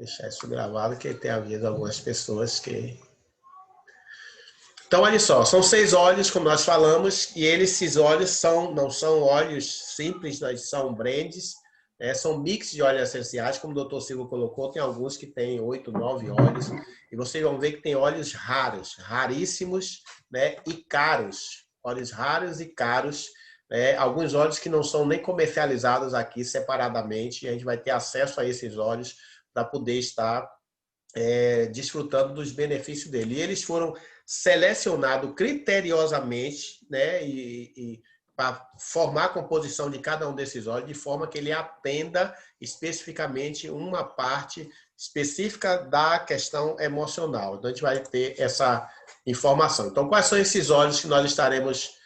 Deixar isso gravado, que tem havido algumas pessoas que... Então, olha só, são 6 óleos, como nós falamos, e esses óleos não são óleos simples, são blends, são mix de óleos essenciais, como o doutor Silva colocou, tem alguns que têm 8, 9 óleos, e vocês vão ver que tem óleos raros, raríssimos, né, e caros, óleos raros e caros, alguns óleos que não são nem comercializados aqui separadamente, e a gente vai ter acesso a esses óleos para poder estar desfrutando dos benefícios dele. E eles foram selecionados criteriosamente, né, e para formar a composição de cada um desses óleos, de forma que ele atenda especificamente uma parte específica da questão emocional. Então, a gente vai ter essa informação. Então, quais são esses óleos que nós estaremos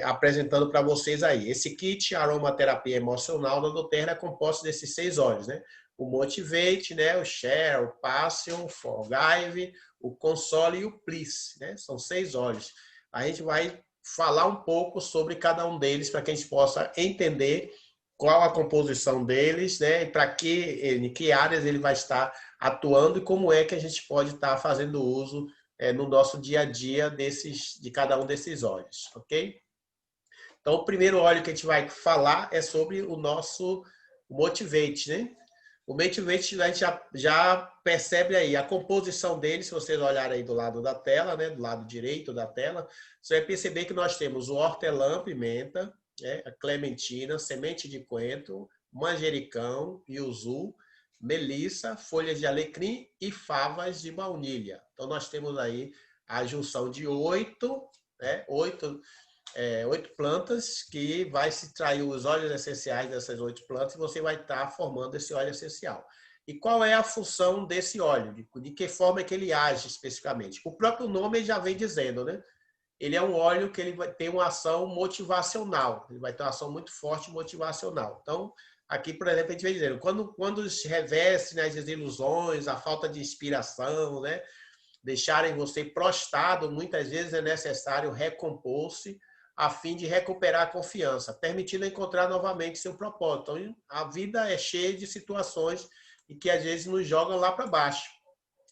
apresentando para vocês aí? Esse kit aromaterapia emocional da doTERRA é composto desses 6 óleos, né? O Motivate, né? O Share, o Passion, o Forgive, o Console e o Please, né? São 6 óleos. A gente vai falar um pouco sobre cada um deles para que a gente possa entender qual a composição deles, né? E para em que áreas ele vai estar atuando e como é que a gente pode estar fazendo uso no nosso dia a dia de cada um desses óleos, ok? Então, o primeiro óleo que a gente vai falar é sobre o nosso Motivate, né? O Motivate, a gente já percebe aí a composição dele, se vocês olharem aí do lado da tela, né? Do lado direito da tela, você vai perceber que nós temos o hortelã-pimenta, né? A clementina, semente de coentro, manjericão, yuzu, melissa, folhas de alecrim e favas de baunilha. Então, nós temos aí a junção de 8 plantas que vai se extrair os óleos essenciais dessas 8 plantas e você vai estar formando esse óleo essencial. E qual é a função desse óleo? De que forma é que ele age especificamente? O próprio nome já vem dizendo, né? Ele é um óleo que ele vai ter uma ação motivacional. Ele vai ter uma ação muito forte motivacional. Então, aqui, por exemplo, a gente vem dizendo, quando se reveste, né, as desilusões, a falta de inspiração, né, deixarem você prostrado, muitas vezes é necessário recompor-se a fim de recuperar a confiança, permitindo encontrar novamente seu propósito. Então, a vida é cheia de situações em que às vezes nos jogam lá para baixo.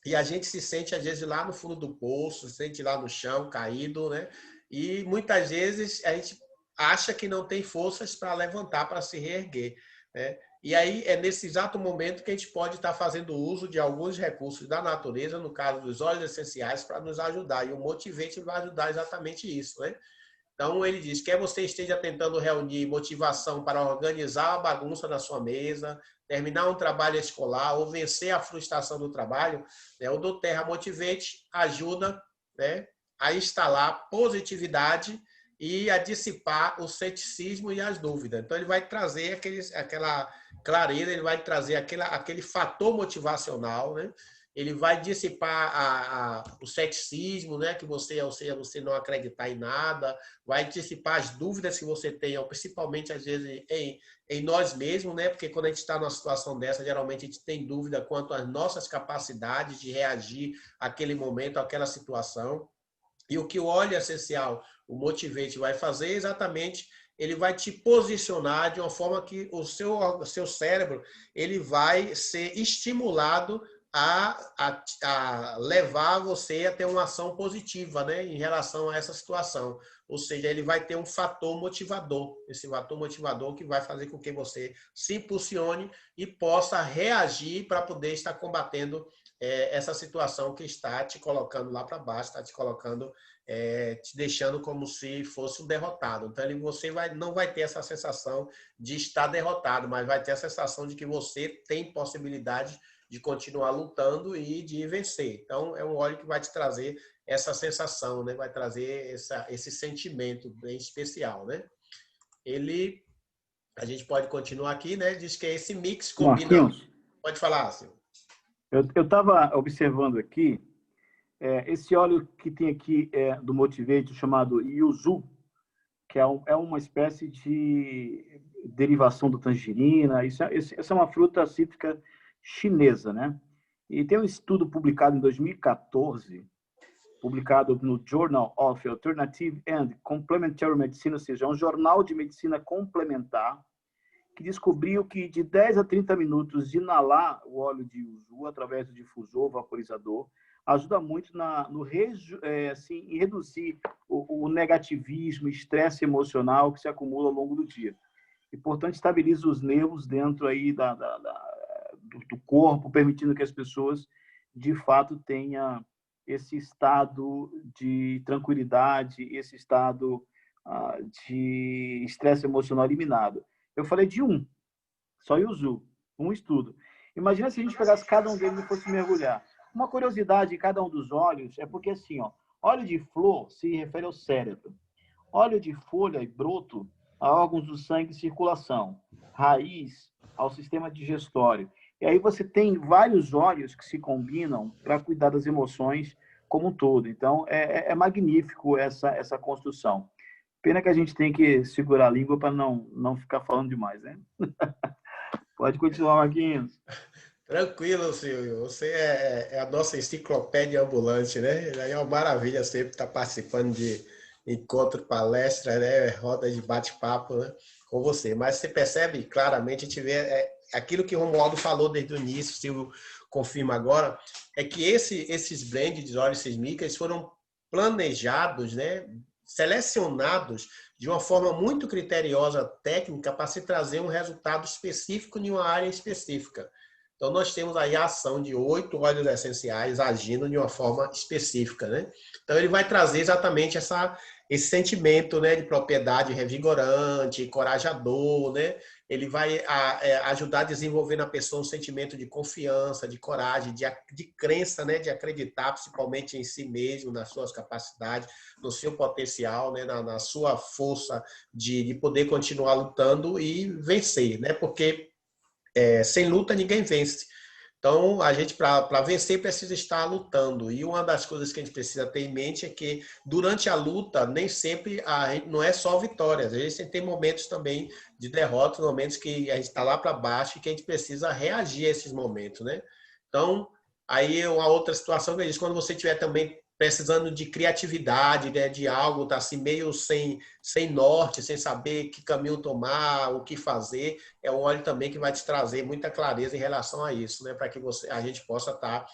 E a gente se sente, às vezes, lá no fundo do poço, se sente lá no chão, caído, né? E muitas vezes a gente acha que não tem forças para levantar, para se reerguer, né? E aí é nesse exato momento que a gente pode estar fazendo uso de alguns recursos da natureza, no caso dos óleos essenciais, para nos ajudar. E o Motivate vai ajudar exatamente isso, né? Então, ele diz, quer você esteja tentando reunir motivação para organizar a bagunça da sua mesa, terminar um trabalho escolar ou vencer a frustração do trabalho, né, o doTERRA Motivate ajuda, né, a instalar positividade e a dissipar o ceticismo e as dúvidas. Então, ele vai trazer aquela clareza, ele vai trazer aquele fator motivacional, né? Ele vai dissipar o ceticismo, né? Que você não acreditar em nada, vai dissipar as dúvidas que você tenha, principalmente, às vezes, em nós mesmos, né? Porque quando a gente está numa situação dessa, geralmente a gente tem dúvida quanto às nossas capacidades de reagir àquele momento, àquela situação. E o que o óleo essencial, o Motivate, vai fazer exatamente, ele vai te posicionar de uma forma que o seu cérebro ele vai ser estimulado a levar você a ter uma ação positiva, né, em relação a essa situação. Ou seja, ele vai ter um fator motivador, esse fator motivador que vai fazer com que você se impulsione e possa reagir para poder estar combatendo essa situação que está te colocando lá para baixo, está te colocando, te deixando como se fosse um derrotado. Então, você não vai ter essa sensação de estar derrotado, mas vai ter a sensação de que você tem possibilidade de continuar lutando e de vencer. Então, é um óleo que vai te trazer essa sensação, né? Vai trazer esse sentimento bem especial, né? A gente pode continuar aqui, né? Diz que esse mix combina... Marquinhos, pode falar, Silvio. Eu estava observando aqui, esse óleo que tem aqui do Motivate, chamado Yuzu, que é uma espécie de derivação do tangerina. Essa é uma fruta cítrica chinesa, né? E tem um estudo publicado em 2014, publicado no Journal of Alternative and Complementary Medicine, ou seja, é um jornal de medicina complementar, que descobriu que de 10 a 30 minutos de inalar o óleo de uzu através do difusor, vaporizador, ajuda muito assim, em reduzir o negativismo, estresse emocional que se acumula ao longo do dia. E, portanto, estabiliza os nervos dentro aí do corpo, permitindo que as pessoas, de fato, tenham esse estado de tranquilidade, esse estado de estresse emocional eliminado. Eu falei de só Yuzu, um estudo. Imagina se a gente pegasse cada um deles e fosse mergulhar. Uma curiosidade de cada um dos óleos é porque, assim, óleo de flor se refere ao cérebro. Óleo de folha e broto a órgãos do sangue e circulação. Raiz ao sistema digestório. E aí você tem vários óleos que se combinam para cuidar das emoções como um todo. Então, é magnífico essa construção. Pena que a gente tem que segurar a língua para não ficar falando demais, né? Pode continuar, Marquinhos. Tranquilo, Silvio. Você é a nossa enciclopédia ambulante, né? É uma maravilha sempre estar participando de encontro, palestra, né? Roda de bate-papo, né? Com você. Mas você percebe claramente, a gente vê aquilo que o Romualdo falou desde o início, o Silvio confirma agora, é que esses blends de óleos sismicas foram planejados, né? Selecionados de uma forma muito criteriosa, técnica, para se trazer um resultado específico em uma área específica. Então, nós temos aí a ação de 8 óleos essenciais agindo de uma forma específica, né? Então, ele vai trazer exatamente esse sentimento, né, de propriedade revigorante, encorajador, né? Ele vai ajudar a desenvolver na pessoa um sentimento de confiança, de coragem, de crença, né, de acreditar principalmente em si mesmo, nas suas capacidades, no seu potencial, né, na sua força de poder continuar lutando e vencer, né? Porque sem luta ninguém vence. Então, a gente, para vencer, precisa estar lutando. E uma das coisas que a gente precisa ter em mente é que, durante a luta, nem sempre não é só vitórias. Às vezes tem momentos também de derrota, momentos que a gente está lá para baixo e que a gente precisa reagir a esses momentos, né? Então, aí uma outra situação que é isso, quando você estiver também precisando de criatividade, né, de algo, tá assim meio sem norte, sem saber que caminho tomar, o que fazer, é um óleo também que vai te trazer muita clareza em relação a isso, né, para que a gente possa estar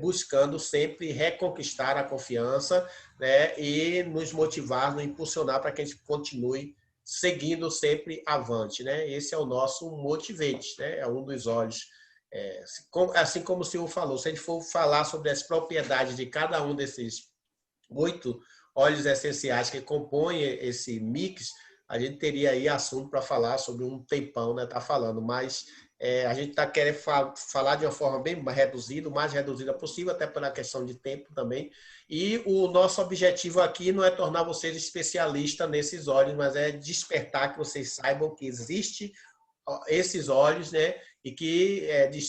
buscando sempre reconquistar a confiança, né, e nos motivar, nos impulsionar para que a gente continue seguindo sempre avante, né? Esse é o nosso motivate, né? É um dos óleos. Assim como o senhor falou, se a gente for falar sobre as propriedades de cada um desses 8 óleos essenciais que compõem esse mix, a gente teria aí assunto para falar sobre um tempão, né? Tá falando, mas a gente está querendo falar de uma forma bem reduzida, o mais reduzida possível, até pela questão de tempo também. E o nosso objetivo aqui não é tornar vocês especialistas nesses óleos, mas é despertar que vocês saibam que existe esses olhos, né? E que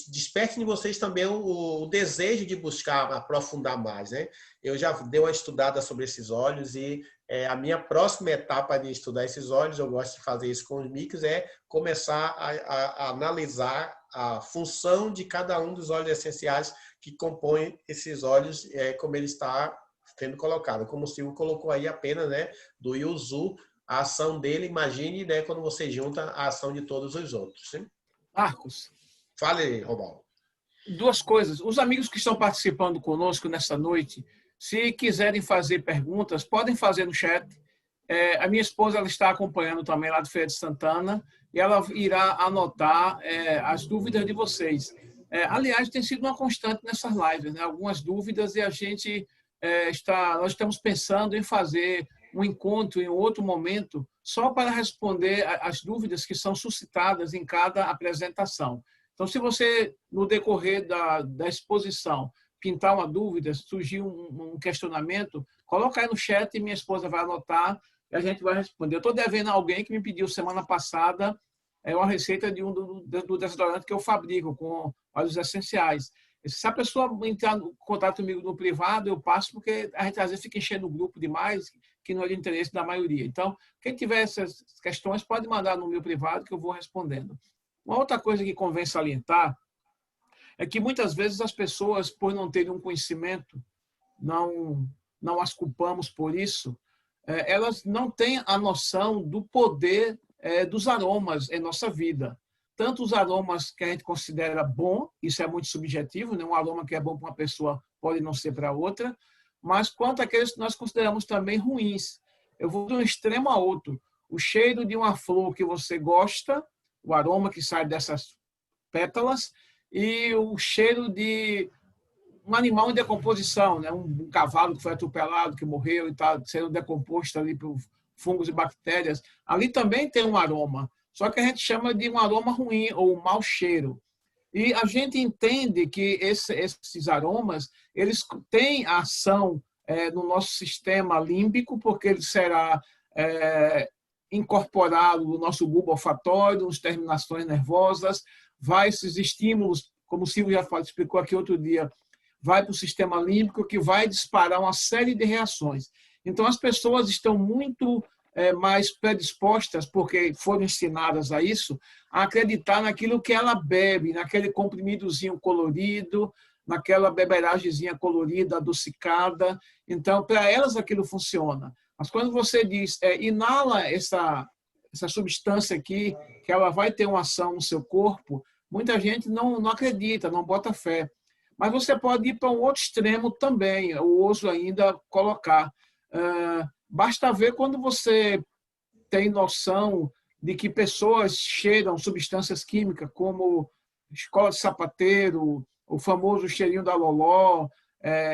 desperte em vocês também o desejo de buscar aprofundar mais, né? Eu já dei uma estudada sobre esses olhos e a minha próxima etapa de estudar esses olhos, eu gosto de fazer isso com os mix, é começar a analisar a função de cada um dos óleos essenciais que compõem esses óleos, como ele está sendo colocado. Como o Silvio colocou aí apenas, né, do Yuzu, a ação dele, imagine, né, quando você junta a ação de todos os outros. Sim? Marcos, Fale, Romualdo. 2 coisas. Os amigos que estão participando conosco nessa noite, se quiserem fazer perguntas, podem fazer no chat. A minha esposa ela está acompanhando também lá do Feira de Santana e ela irá anotar as dúvidas de vocês. Aliás, tem sido uma constante nessas lives, né? Algumas dúvidas e a gente nós estamos pensando em fazer um encontro em outro momento só para responder as dúvidas que são suscitadas em cada apresentação. Então, se você, no decorrer da exposição, pintar uma dúvida, surgir um questionamento, coloca aí no chat e minha esposa vai anotar e a gente vai responder. Eu estou devendo a alguém que me pediu semana passada uma receita do desodorante que eu fabrico com óleos essenciais. Se a pessoa entrar em contato comigo no privado, eu passo, porque a gente às vezes fica enchendo o grupo demais, que não é de interesse da maioria. Então, quem tiver essas questões, pode mandar no meu privado que eu vou respondendo. Uma outra coisa que convém salientar é que muitas vezes as pessoas, por não terem um conhecimento, não as culpamos por isso, elas não têm a noção do poder dos aromas em nossa vida. Tanto os aromas que a gente considera bom, isso é muito subjetivo, né? Um aroma que é bom para uma pessoa pode não ser para outra, mas quanto aqueles que nós consideramos também ruins. Eu vou de um extremo a outro. O cheiro de uma flor que você gosta, o aroma que sai dessas pétalas, e o cheiro de um animal em decomposição, né? Um cavalo que foi atropelado, que morreu e está sendo decomposto ali por fungos e bactérias. Ali também tem um aroma, só que a gente chama de um aroma ruim ou um mau cheiro. E a gente entende que esses aromas eles têm ação no nosso sistema límbico, porque ele será incorporado no nosso bulbo olfatório, nas terminações nervosas, vai esses estímulos, como o Silvio já explicou aqui outro dia, vai para o sistema límbico, que vai disparar uma série de reações. Então, as pessoas estão muito mais predispostas, porque foram ensinadas a isso, a acreditar naquilo que ela bebe, naquele comprimidozinho colorido, naquela beberagemzinha colorida, adocicada. Então, para elas aquilo funciona. Mas quando você diz, inala essa substância aqui, que ela vai ter uma ação no seu corpo, muita gente não acredita, não bota fé. Mas você pode ir para um outro extremo também, eu ouso ainda colocar. Basta ver quando você tem noção de que pessoas cheiram substâncias químicas, como escola de sapateiro, o famoso cheirinho da loló,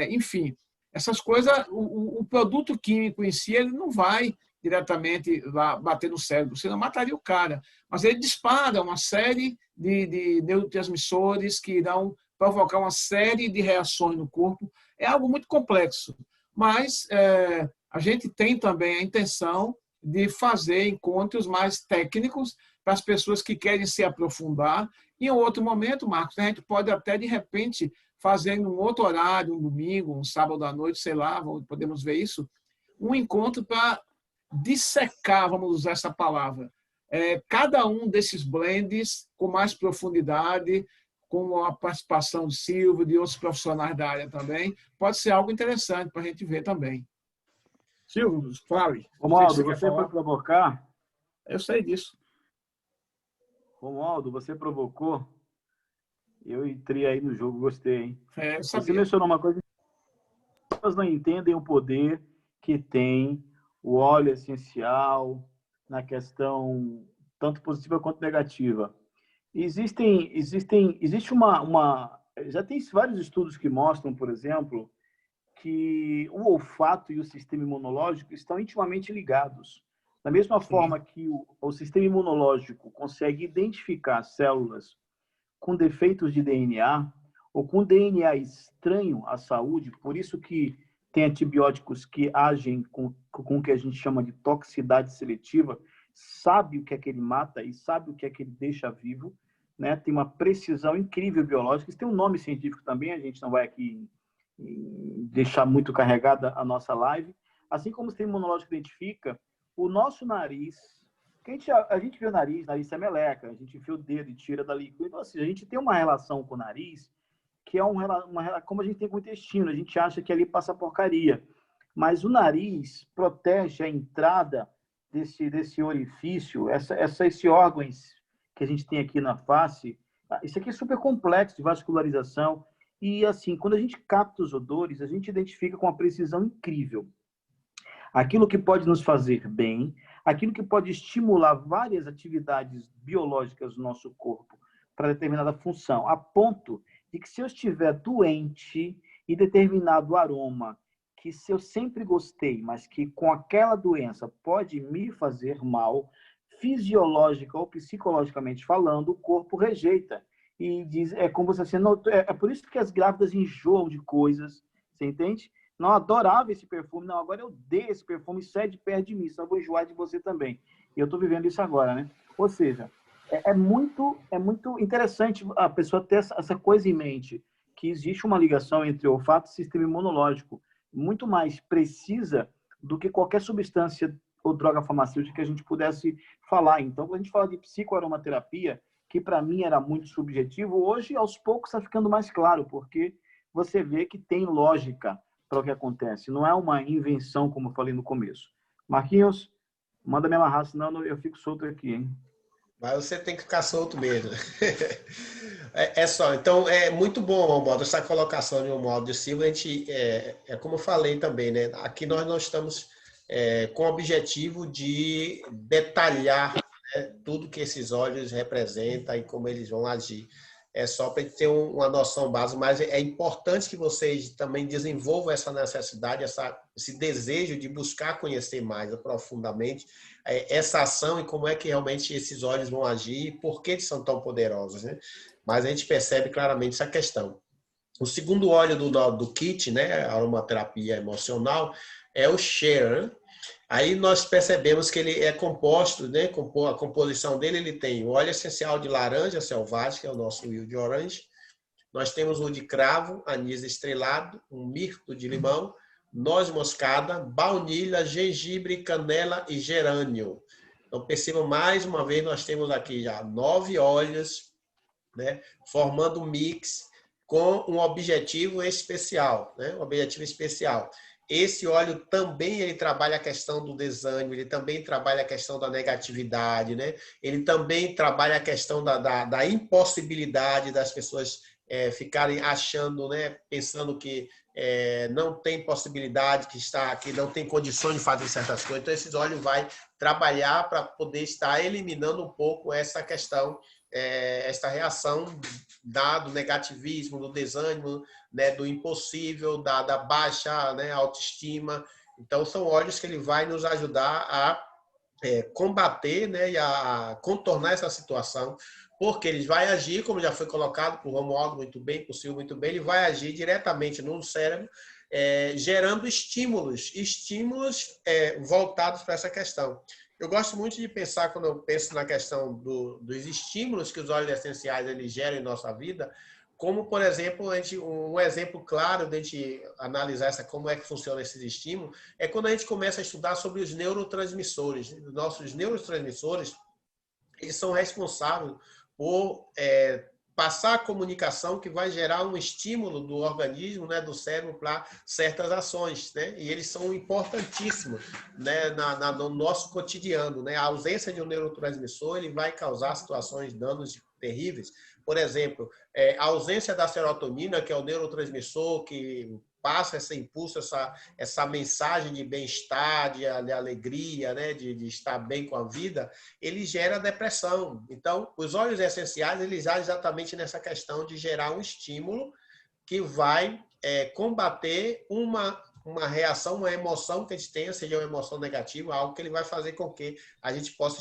enfim. Essas coisas, o produto químico em si, ele não vai diretamente lá bater no cérebro, você não mataria o cara, mas ele dispara uma série de neurotransmissores que irão provocar uma série de reações no corpo. É algo muito complexo, mas a gente tem também a intenção de fazer encontros mais técnicos para as pessoas que querem se aprofundar. Em outro momento, Marcos, a gente pode até, de repente, fazer em um outro horário, um domingo, um sábado à noite, sei lá, podemos ver isso, um encontro para dissecar, vamos usar essa palavra, cada um desses blends com mais profundidade, com a participação de Silvio, de outros profissionais da área também, pode ser algo interessante para a gente ver também. Silvio, fale. Romualdo, você foi provocar? Eu sei disso. Romualdo, você provocou? Eu entrei aí no jogo, gostei, hein? Você mencionou uma coisa. As pessoas não entendem o poder que tem o óleo essencial na questão tanto positiva quanto negativa. Existe já tem vários estudos que mostram, por exemplo, que o olfato e o sistema imunológico estão intimamente ligados. Da mesma forma que o sistema imunológico consegue identificar células com defeitos de DNA ou com DNA estranho à saúde, por isso que tem antibióticos que agem com o que a gente chama de toxicidade seletiva, sabe o que é que ele mata e sabe o que é que ele deixa vivo, né? Tem uma precisão incrível biológica, isso tem um nome científico também, a gente não vai aqui deixar muito carregada a nossa live. Assim como o sistema imunológico identifica, o nosso nariz, que a gente vê o nariz é meleca, a gente enfia o dedo e tira dali. Então, assim, a gente tem uma relação com o nariz que é como a gente tem com o intestino, a gente acha que ali passa porcaria. Mas o nariz protege a entrada desse orifício, esse órgão que a gente tem aqui na face. Isso aqui é super complexo de vascularização. E, assim, quando a gente capta os odores, a gente identifica com uma precisão incrível aquilo que pode nos fazer bem, aquilo que pode estimular várias atividades biológicas do nosso corpo para determinada função, a ponto de que se eu estiver doente e determinado aroma, que se eu sempre gostei, mas que com aquela doença pode me fazer mal, fisiológica ou psicologicamente falando, o corpo rejeita. E diz, como você assim, é por isso que as grávidas enjoam de coisas, você entende? Não, adorava esse perfume, não, agora eu odeio esse perfume, sai de perto de mim, só vou enjoar de você também. E eu estou vivendo isso agora, né? Ou seja, é muito interessante a pessoa ter essa coisa em mente, que existe uma ligação entre o olfato e o sistema imunológico, muito mais precisa do que qualquer substância ou droga farmacêutica que a gente pudesse falar. Então, quando a gente fala de psicoaromaterapia, que para mim era muito subjetivo, hoje, aos poucos, está ficando mais claro, porque você vê que tem lógica para o que acontece. Não é uma invenção, como eu falei no começo. Marquinhos? Manda me amarrar, senão eu fico solto aqui, hein? Mas você tem que ficar solto mesmo. É só, então é muito bom, Romualdo, essa colocação de Romualdo Silva. A gente, como eu falei também, né? Aqui nós não estamos com o objetivo de detalhar, né, tudo que esses olhos representam e como eles vão agir. É só para a gente ter uma noção básica, mas é importante que vocês também desenvolvam essa necessidade, esse desejo de buscar conhecer mais profundamente essa ação e como é que realmente esses olhos vão agir e por que eles são tão poderosos, né? Mas a gente percebe claramente essa questão. O segundo óleo do kit, né, aromaterapia emocional, é o Share. Aí nós percebemos que ele é composto, né? A composição dele, ele tem o óleo essencial de laranja selvagem, que é o nosso Wild Orange. Nós temos o de cravo, anis estrelado, um mirto de limão, noz moscada, baunilha, gengibre, canela e gerânio. Então percebam mais uma vez, nós temos aqui já 9 óleos, né? Formando um mix com um objetivo especial, né? Um objetivo especial. Esse óleo também ele trabalha a questão do desânimo, ele também trabalha a questão da negatividade, né? Ele também trabalha a questão da impossibilidade das pessoas ficarem achando, né? Pensando que não tem possibilidade, que não tem condições de fazer certas coisas. Então, esses óleos vai trabalhar para poder estar eliminando um pouco essa questão, essa reação do negativismo, do desânimo, né, do impossível, da baixa, né, autoestima. Então, são óleos que ele vai nos ajudar a combater, né, e a contornar essa situação, porque ele vai agir, como já foi colocado por Romualdo muito bem, por Silvio muito bem, ele vai agir diretamente no cérebro, gerando estímulos voltados para essa questão. Eu gosto muito de pensar, quando eu penso na questão dos estímulos que os óleos essenciais eles geram em nossa vida, como, por exemplo, um exemplo claro de a gente analisar como é que funciona esses estímulos, é quando a gente começa a estudar sobre os neurotransmissores. Os nossos neurotransmissores, eles são responsáveis por passar a comunicação que vai gerar um estímulo do organismo, né, do cérebro para certas ações, né? E eles são importantíssimos, né, no nosso cotidiano, né? A ausência de um neurotransmissor ele vai causar situações, danos terríveis. Por exemplo, a ausência da serotonina, que é o neurotransmissor que passa esse impulso, essa mensagem de bem-estar, de alegria, né, de estar bem com a vida, ele gera depressão. Então, os óleos essenciais, eles agem exatamente nessa questão de gerar um estímulo que vai combater uma reação, uma emoção que a gente tenha, seja uma emoção negativa, algo que ele vai fazer com que a gente possa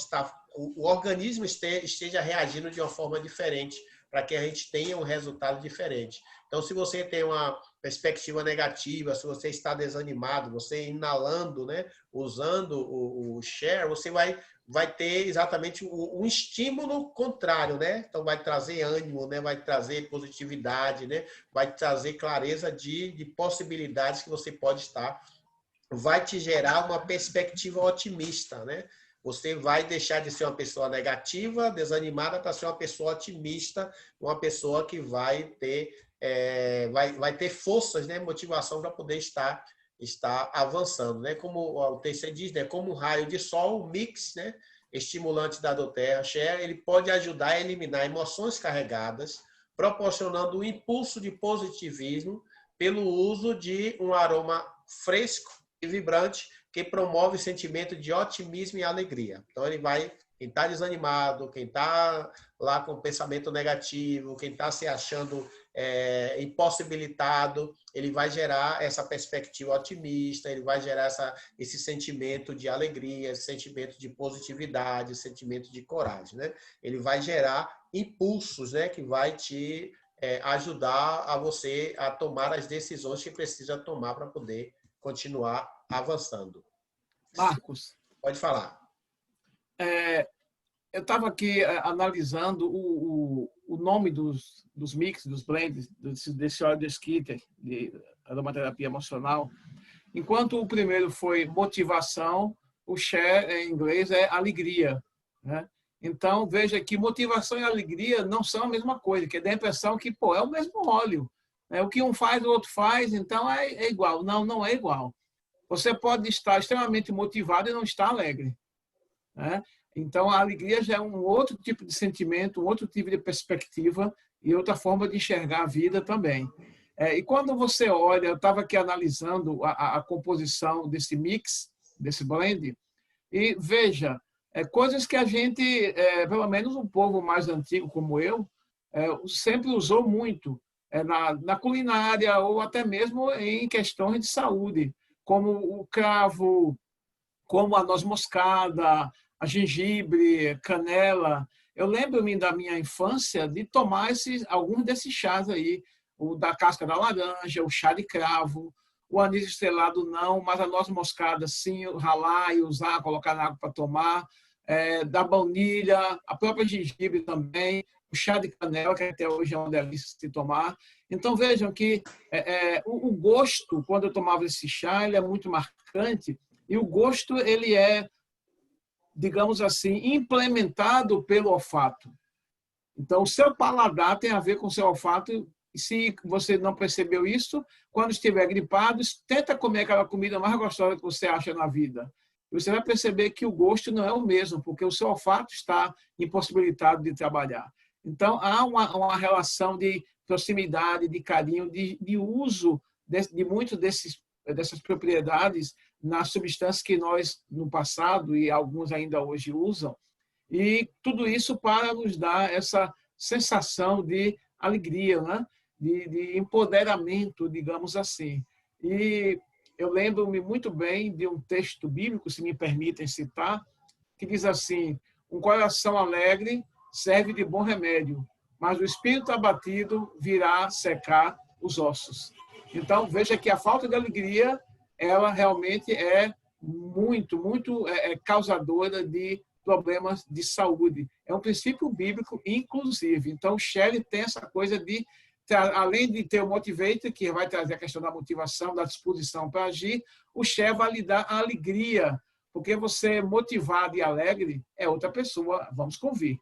o organismo esteja reagindo de uma forma diferente, para que a gente tenha um resultado diferente. Então, se você tem uma perspectiva negativa, se você está desanimado, você inalando, né, usando o Share, você vai ter exatamente um estímulo contrário, né? Então, vai trazer ânimo, né? Vai trazer positividade, né? Vai trazer clareza de possibilidades que você pode estar. Vai te gerar uma perspectiva otimista, né? Você vai deixar de ser uma pessoa negativa, desanimada, para ser uma pessoa otimista, uma pessoa que vai ter forças, né, motivação para poder estar avançando, né? Como o TC diz, né, como um raio de sol, o mix, né, estimulante da doTERRA Share, ele pode ajudar a eliminar emoções carregadas, proporcionando um impulso de positivismo pelo uso de um aroma fresco e vibrante que promove o sentimento de otimismo e alegria. Então, quem está desanimado, quem está lá com pensamento negativo, quem está se achando impossibilitado, ele vai gerar essa perspectiva otimista, ele vai gerar esse sentimento de alegria, esse sentimento de positividade, esse sentimento de coragem, né? Ele vai gerar impulsos, né, que vai te ajudar a você a tomar as decisões que precisa tomar para poder continuar avançando. Marcos, pode falar. Eu estava aqui analisando o nome dos mix, dos blends, desse óleo de Skitter, de aromaterapia emocional. Enquanto o primeiro foi motivação, o Share, em inglês, é alegria, né? Então, veja que motivação e alegria não são a mesma coisa, que dá a impressão que, é o mesmo óleo. Né? O que um faz, o outro faz, então é igual. Não, não é igual. Você pode estar extremamente motivado e não estar alegre. né? Então, a alegria já é um outro tipo de sentimento, um outro tipo de perspectiva e outra forma de enxergar a vida também. E quando você olha, eu estava aqui analisando a composição desse mix, desse blend, e veja, coisas que a gente, pelo menos um povo mais antigo como eu, sempre usou muito na culinária ou até mesmo em questões de saúde, como o cravo, como a noz moscada, a gengibre, canela. Eu lembro-me da minha infância de tomar alguns desses chás aí, o da casca da laranja, o chá de cravo, o anis estrelado não, mas a noz moscada sim, ralar e usar, colocar na água para tomar, da baunilha, a própria gengibre também, o chá de canela, que até hoje é uma delícia de tomar. Então vejam que o gosto, quando eu tomava esse chá, ele é muito marcante, e o gosto ele é, digamos assim, implementado pelo olfato. Então, o seu paladar tem a ver com o seu olfato. E se você não percebeu isso, quando estiver gripado, tenta comer aquela comida mais gostosa que você acha na vida. E você vai perceber que o gosto não é o mesmo, porque o seu olfato está impossibilitado de trabalhar. Então, há uma relação de proximidade, de carinho, de uso de muitas dessas propriedades nas substâncias que nós, no passado, e alguns ainda hoje usam, e tudo isso para nos dar essa sensação de alegria, né? de empoderamento, digamos assim. E eu lembro-me muito bem de um texto bíblico, se me permitem citar, que diz assim: um coração alegre serve de bom remédio, mas o espírito abatido virá secar os ossos. Então, veja que a falta de alegria, ela realmente é muito causadora de problemas de saúde. É um princípio bíblico, inclusive. Então, o Shelley tem essa coisa de, além de ter o motivator, que vai trazer a questão da motivação, da disposição para agir, o Shelley vai lhe dar a alegria, porque você motivado e alegre é outra pessoa, vamos convir.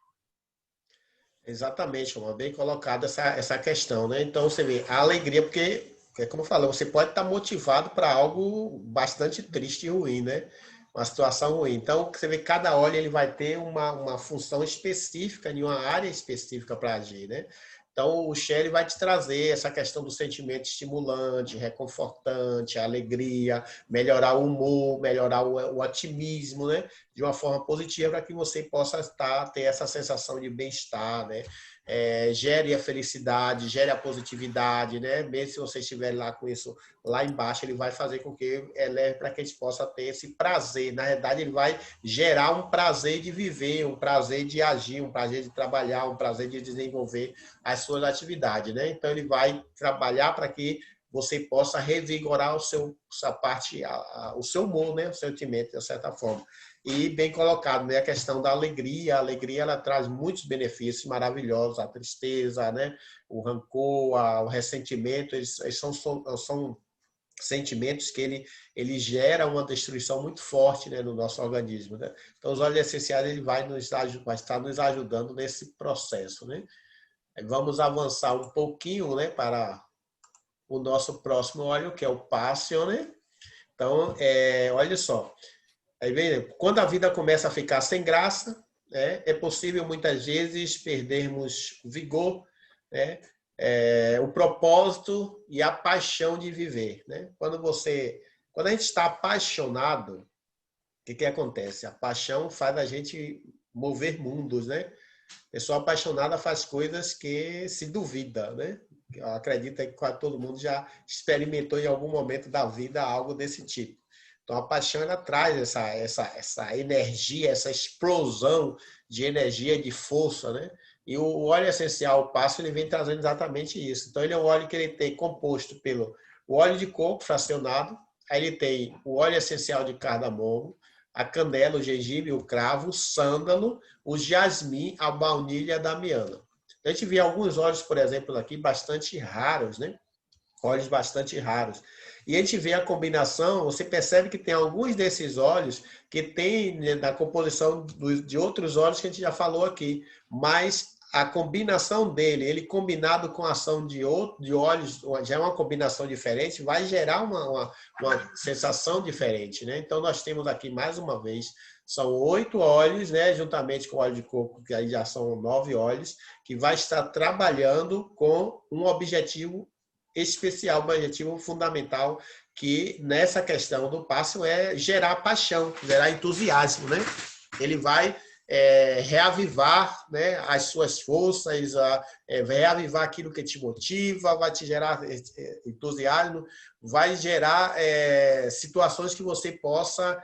Exatamente, uma bem colocada essa questão, né? Então, você vê a alegria, porque, como eu falei, você pode estar motivado para algo bastante triste e ruim, né? Uma situação ruim. Então, você vê que cada óleo ele vai ter uma função específica, em uma área específica para agir, né? Então, o Shelley vai te trazer essa questão do sentimento estimulante, reconfortante, a alegria, melhorar o humor, melhorar o otimismo, né? De uma forma positiva para que você possa ter essa sensação de bem-estar, né? Gere a felicidade, gere a positividade, né? Mesmo se você estiver lá com isso lá embaixo, ele vai fazer com que eleve para que a gente possa ter esse prazer. Na verdade, ele vai gerar um prazer de viver, um prazer de agir, um prazer de trabalhar, um prazer de desenvolver as suas atividades, né? Então, ele vai trabalhar para que você possa revigorar o seu humor, né? O sentimento, de certa forma. E bem colocado, né? A questão da alegria. A alegria, ela traz muitos benefícios maravilhosos. A tristeza, né? O rancor, o ressentimento, eles são sentimentos que ele gera uma destruição muito forte, né, no nosso organismo, né? Então, os óleos essenciais ele vai estar nos ajudando nesse processo, né? Vamos avançar um pouquinho, né, para o nosso próximo óleo, que é o Passion, né? Então, olha só. Aí vem, quando a vida começa a ficar sem graça, né, é possível muitas vezes perdermos o vigor, né, o propósito e a paixão de viver, né? Quando a gente está apaixonado, o que acontece? A paixão faz a gente mover mundos, né? A pessoa apaixonada faz coisas que se duvida, né? Eu acredito que quase todo mundo já experimentou em algum momento da vida algo desse tipo. Então, a paixão ela traz essa energia, essa explosão de energia, de força, né? E o óleo essencial, o Passion, ele vem trazendo exatamente isso. Então, ele é um óleo que ele tem composto pelo óleo de coco fracionado, aí ele tem o óleo essencial de cardamomo, a canela, o gengibre, o cravo, o sândalo, o jasmim, a baunilha e a damiana. A gente vê alguns óleos, por exemplo, aqui, bastante raros, né? Óleos bastante raros. E a gente vê a combinação, você percebe que tem alguns desses óleos que tem, né, na composição de outros óleos que a gente já falou aqui, mas a combinação dele, ele combinado com a ação de óleos, já é uma combinação diferente, vai gerar uma sensação diferente, né? Então, nós temos aqui, mais uma vez, são 8 óleos, né? Juntamente com o óleo de coco, que aí já são 9 óleos, que vai estar trabalhando com um objetivo especial, um objetivo fundamental, que nessa questão do passo é gerar paixão, gerar entusiasmo, né? Ele vai reavivar, né, as suas forças, reavivar aquilo que te motiva, vai te gerar entusiasmo, vai gerar situações que você possa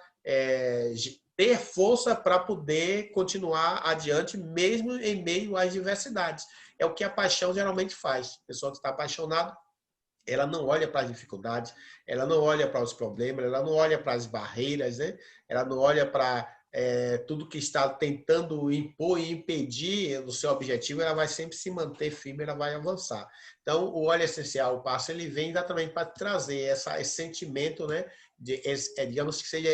ter força para poder continuar adiante, mesmo em meio às diversidades. É o que a paixão geralmente faz. A pessoa que está apaixonada, ela não olha para as dificuldades, ela não olha para os problemas, ela não olha para as barreiras, né? Ela não olha para tudo que está tentando impor e impedir o seu objetivo, ela vai sempre se manter firme, ela vai avançar. Então, o óleo essencial, o passo, ele vem exatamente para trazer esse sentimento, né? Digamos que seja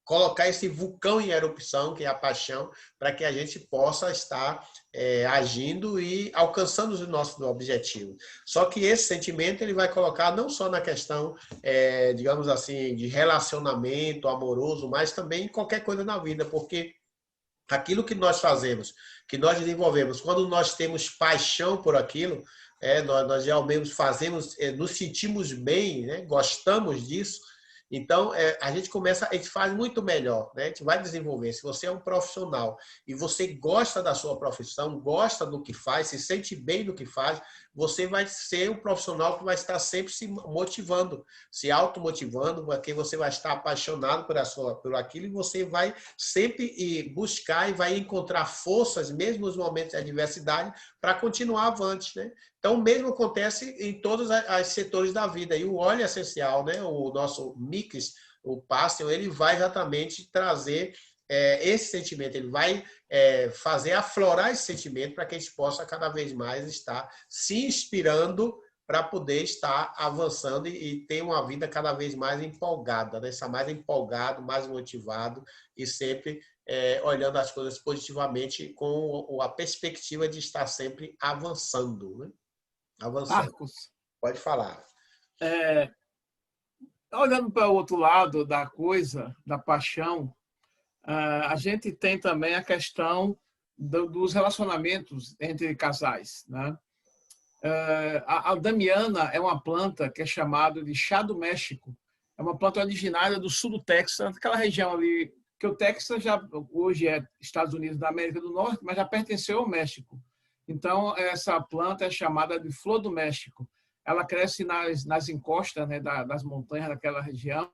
colocar esse vulcão em erupção, que é a paixão, para que a gente possa estar agindo e alcançando os nossos objetivos. Só que esse sentimento ele vai colocar não só na questão, digamos assim, de relacionamento amoroso, mas também em qualquer coisa na vida, porque aquilo que nós fazemos, que nós desenvolvemos, quando nós temos paixão por aquilo, nós realmente fazemos, nos sentimos bem, né? Gostamos disso. Então, a gente faz muito melhor, né? A gente vai desenvolver. Se você é um profissional e você gosta da sua profissão, gosta do que faz, se sente bem do que faz, você vai ser um profissional que vai estar sempre se motivando, se automotivando, porque você vai estar apaixonado por aquilo e você vai sempre buscar e vai encontrar forças, mesmo nos momentos de adversidade, para continuar avante, né? Então, o mesmo acontece em todos os setores da vida. E o óleo essencial, né? O nosso mix, o Passion, ele vai exatamente trazer esse sentimento, ele vai fazer aflorar esse sentimento para que a gente possa cada vez mais estar se inspirando para poder estar avançando e ter uma vida cada vez mais empolgada, né? Estar mais empolgado, mais motivado e sempre olhando as coisas positivamente com a perspectiva de estar sempre avançando, né? Avançando. Marcos, Pode falar. Olhando para o outro lado da coisa, da paixão, a gente tem também a questão dos relacionamentos entre casais, né? A damiana é uma planta que é chamada de chá do México. É uma planta originária do sul do Texas, aquela região ali, que o Texas já hoje é Estados Unidos da América do Norte, mas já pertenceu ao México. Então, essa planta é chamada de flor do México. Ela cresce nas encostas, né, das montanhas daquela região,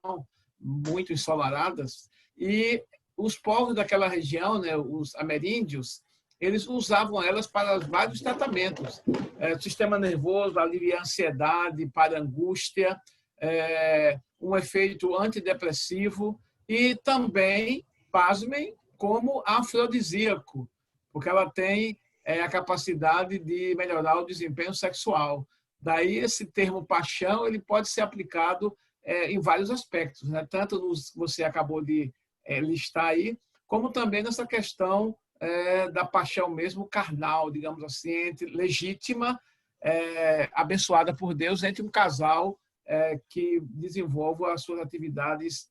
muito ensolaradas, e os povos daquela região, né, os ameríndios, eles usavam elas para vários tratamentos. Sistema nervoso, alivia a ansiedade, para angústia, um efeito antidepressivo e também, pasmem, como afrodisíaco, porque ela tem a capacidade de melhorar o desempenho sexual. Daí, esse termo paixão ele pode ser aplicado em vários aspectos, né? Tanto nos que você acabou de listar aí, como também nessa questão da paixão mesmo carnal, digamos assim, legítima, abençoada por Deus, entre um casal que desenvolva as suas atividades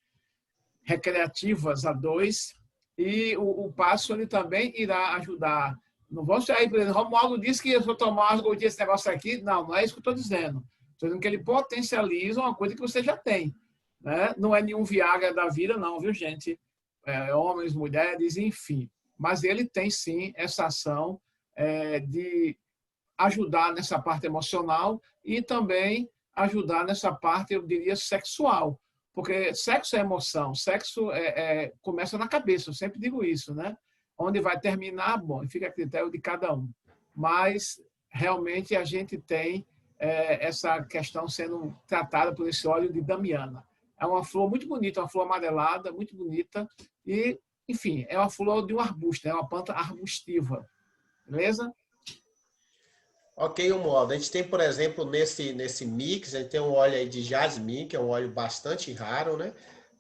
recreativas a dois. E o passo ele também irá ajudar. Não vou sair, por exemplo, Romualdo disse que eu vou tomar umas gotinhas desse negócio aqui. Não é isso que eu estou dizendo. Estou dizendo que ele potencializa uma coisa que você já tem, né? Não é nenhum Viagra da vida, não, viu, gente? Homens, mulheres, enfim. Mas ele tem, sim, essa ação de ajudar nessa parte emocional e também ajudar nessa parte, eu diria, sexual. Porque sexo é emoção, sexo começa na cabeça, eu sempre digo isso, né? Onde vai terminar, bom, fica a critério de cada um. Mas, realmente, a gente tem essa questão sendo tratada por esse óleo de damiana. É uma flor muito bonita, uma flor amarelada, muito bonita. E, enfim, é uma flor de um arbusto, é uma planta arbustiva. Beleza? Ok, o modo. A gente tem, por exemplo, nesse mix, a gente tem um óleo aí de jasmim, que é um óleo bastante raro, né?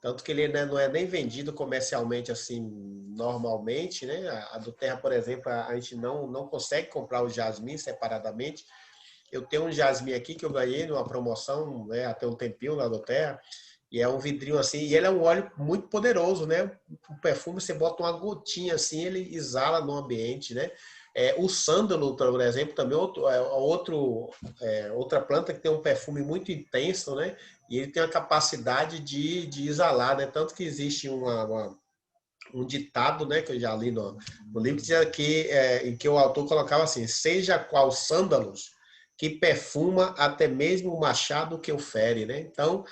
tanto que ele, né, não é nem vendido comercialmente assim normalmente, né? A do Terra, por exemplo, a gente não consegue comprar o jasmim separadamente. Eu tenho um jasmim aqui que eu ganhei numa promoção, né, até um tempinho na do Terra, e é um vidrinho assim, e ele é um óleo muito poderoso, né? O perfume, você bota uma gotinha assim, ele exala no ambiente, né? O sândalo, por exemplo, também outra planta que tem um perfume muito intenso, né? E ele tem a capacidade de exalar, né? Tanto que existe um ditado, né, que eu já li no livro, que dizia em que o autor colocava assim: seja qual sândalos que perfuma até mesmo o machado que o fere, né? Então,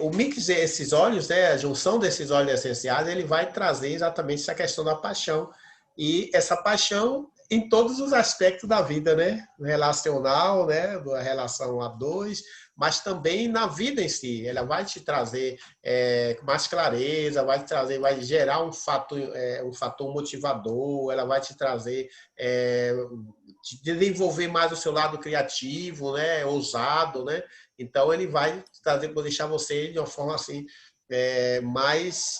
o mix desses óleos, né, a junção desses óleos essenciais, ele vai trazer exatamente essa questão da paixão, e essa paixão em todos os aspectos da vida, né? Relacional, né, da relação a dois, mas também na vida em si. Ela vai te trazer mais clareza, vai te trazer, vai gerar um fator motivador, ela vai te trazer, desenvolver mais o seu lado criativo, né, ousado, né? Então ele vai trazer, deixar você de uma forma assim mais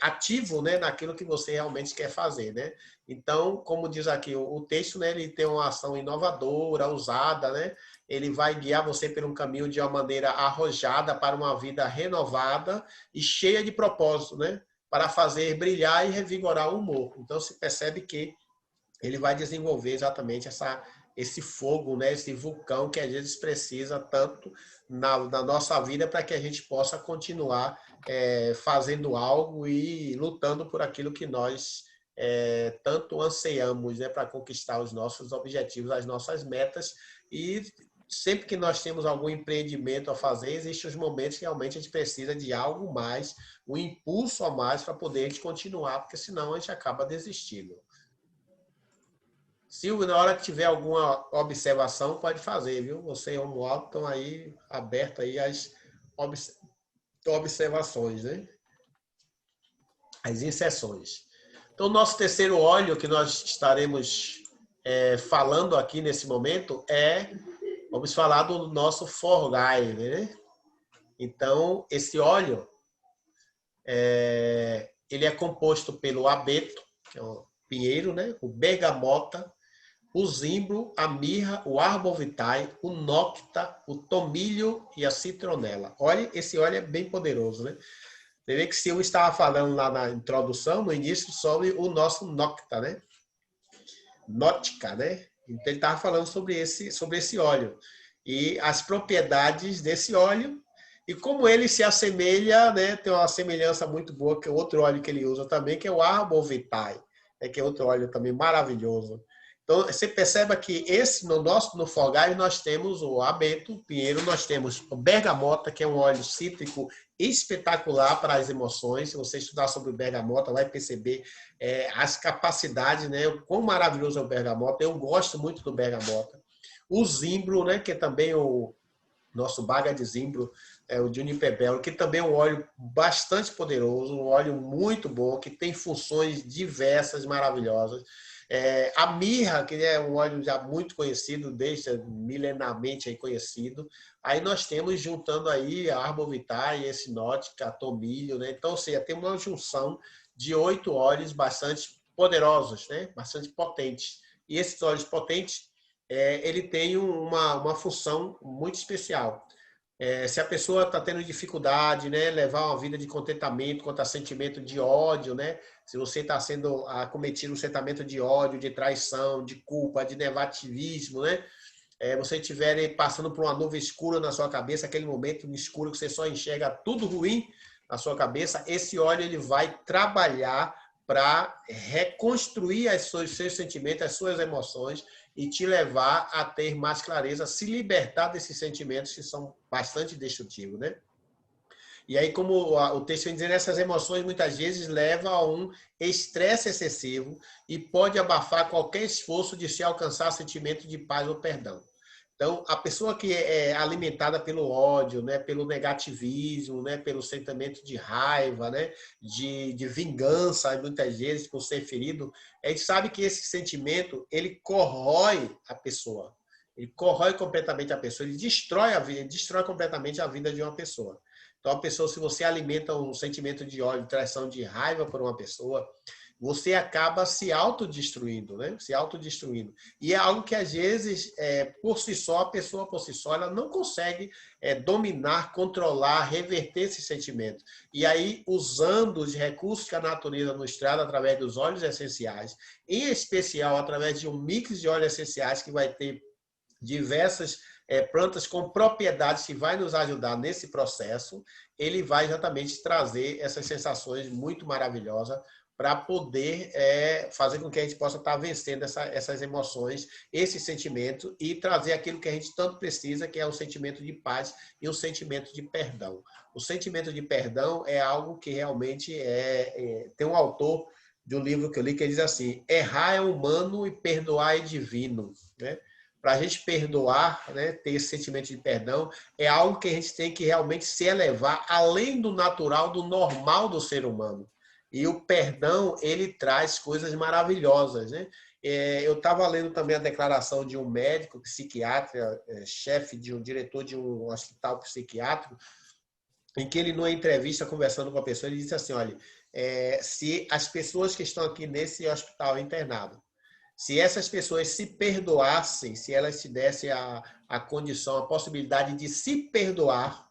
ativo, né, naquilo que você realmente quer fazer, né? Então, como diz aqui o texto, né, ele tem uma ação inovadora, ousada, né? Ele vai guiar você por um caminho de uma maneira arrojada para uma vida renovada e cheia de propósito, né? Para fazer brilhar e revigorar o humor. Então, se percebe que ele vai desenvolver exatamente esse fogo, né? Esse vulcão que às vezes precisa tanto na nossa vida para que a gente possa continuar fazendo algo e lutando por aquilo que nós tanto anseiamos, né? Para conquistar os nossos objetivos, as nossas metas. E sempre que nós temos algum empreendimento a fazer, existem os momentos que realmente a gente precisa de algo mais, um impulso a mais para poder a gente continuar, porque senão a gente acaba desistindo. Silvio, na hora que tiver alguma observação, pode fazer, viu? Você e o Romualdo estão aí abertos aí às observações, né? As inserções. Então, o nosso terceiro óleo que nós estaremos falando aqui nesse momento vamos falar do nosso Forgaive, né? Então, esse óleo, ele é composto pelo abeto, que é o pinheiro, né? O bergamota, o zimbro, a mirra, o arbovitae, o nocta, o tomilho e a citronela. Olha, esse óleo é bem poderoso, né? Você vê que o Silvio estava falando lá na introdução, no início, sobre o nosso nocta, né? Nótica, né? Então ele estava falando sobre esse óleo e as propriedades desse óleo e como ele se assemelha, né? Tem uma semelhança muito boa que é outro óleo que ele usa também, que é o arbovitae, né? Que é outro óleo também maravilhoso. Então, você perceba que no Forgaive nós temos o abeto, o pinheiro, nós temos o bergamota, que é um óleo cítrico espetacular para as emoções. Se você estudar sobre o bergamota, vai perceber as capacidades, né? O quão maravilhoso é o bergamota. Eu gosto muito do bergamota. O zimbro, né? Que é também o nosso baga de zimbro, o Juniper Belo, que também é um óleo bastante poderoso, um óleo muito bom, que tem funções diversas, maravilhosas. A mirra, que é um óleo já muito conhecido, desde milenarmente aí conhecido. Aí nós temos, juntando aí a arbovitae, esse nótica, tomilho, né? Então, ou seja, tem uma junção de 8 óleos bastante poderosos, né? Bastante potentes. E esses óleos potentes, ele tem uma função muito especial. Se a pessoa está tendo dificuldade, né, levar uma vida de contentamento contra sentimento de ódio, né? Se você está sendo acometido um sentimento de ódio, de traição, de culpa, de negativismo, né? Você estiver passando por uma nuvem escura na sua cabeça, aquele momento escuro que você só enxerga tudo ruim na sua cabeça, esse óleo ele vai trabalhar para reconstruir os seus sentimentos, as suas emoções e te levar a ter mais clareza, se libertar desses sentimentos que são bastante destrutivos, né? E aí, como o texto vem dizendo, essas emoções muitas vezes levam a um estresse excessivo e pode abafar qualquer esforço de se alcançar sentimento de paz ou perdão. Então, a pessoa que é alimentada pelo ódio, né, pelo negativismo, né, pelo sentimento de raiva, né, de vingança, muitas vezes, por ser ferido, a gente sabe que esse sentimento, ele corrói a pessoa. Ele corrói completamente a pessoa, ele destrói a vida, ele destrói completamente a vida de uma pessoa. Então, a pessoa, se você alimenta um sentimento de ódio, traição, de raiva por uma pessoa, você acaba se autodestruindo, né? Se autodestruindo. E é algo que, às vezes, por si só, a pessoa por si só, ela não consegue dominar, controlar, reverter esse sentimento. E aí, usando os recursos que a natureza nos traz através dos óleos essenciais, em especial através de um mix de óleos essenciais que vai ter diversas plantas com propriedades que vai nos ajudar nesse processo, ele vai exatamente trazer essas sensações muito maravilhosas para poder fazer com que a gente possa estar vencendo essas emoções, esse sentimento, e trazer aquilo que a gente tanto precisa, que é o sentimento de paz e o sentimento de perdão. O sentimento de perdão é algo que realmente tem um autor de um livro que eu li que diz assim: errar é humano e perdoar é divino, né? Para a gente perdoar, né, ter esse sentimento de perdão, é algo que a gente tem que realmente se elevar além do natural, do normal do ser humano. E o perdão, ele traz coisas maravilhosas, né? Eu estava lendo também a declaração de um médico, psiquiatra, chefe de um diretor de um hospital psiquiátrico, em que ele, numa entrevista, conversando com a pessoa, ele disse assim: olha, se as pessoas que estão aqui nesse hospital internado, se essas pessoas se perdoassem, se elas se dessem a condição, a possibilidade de se perdoar,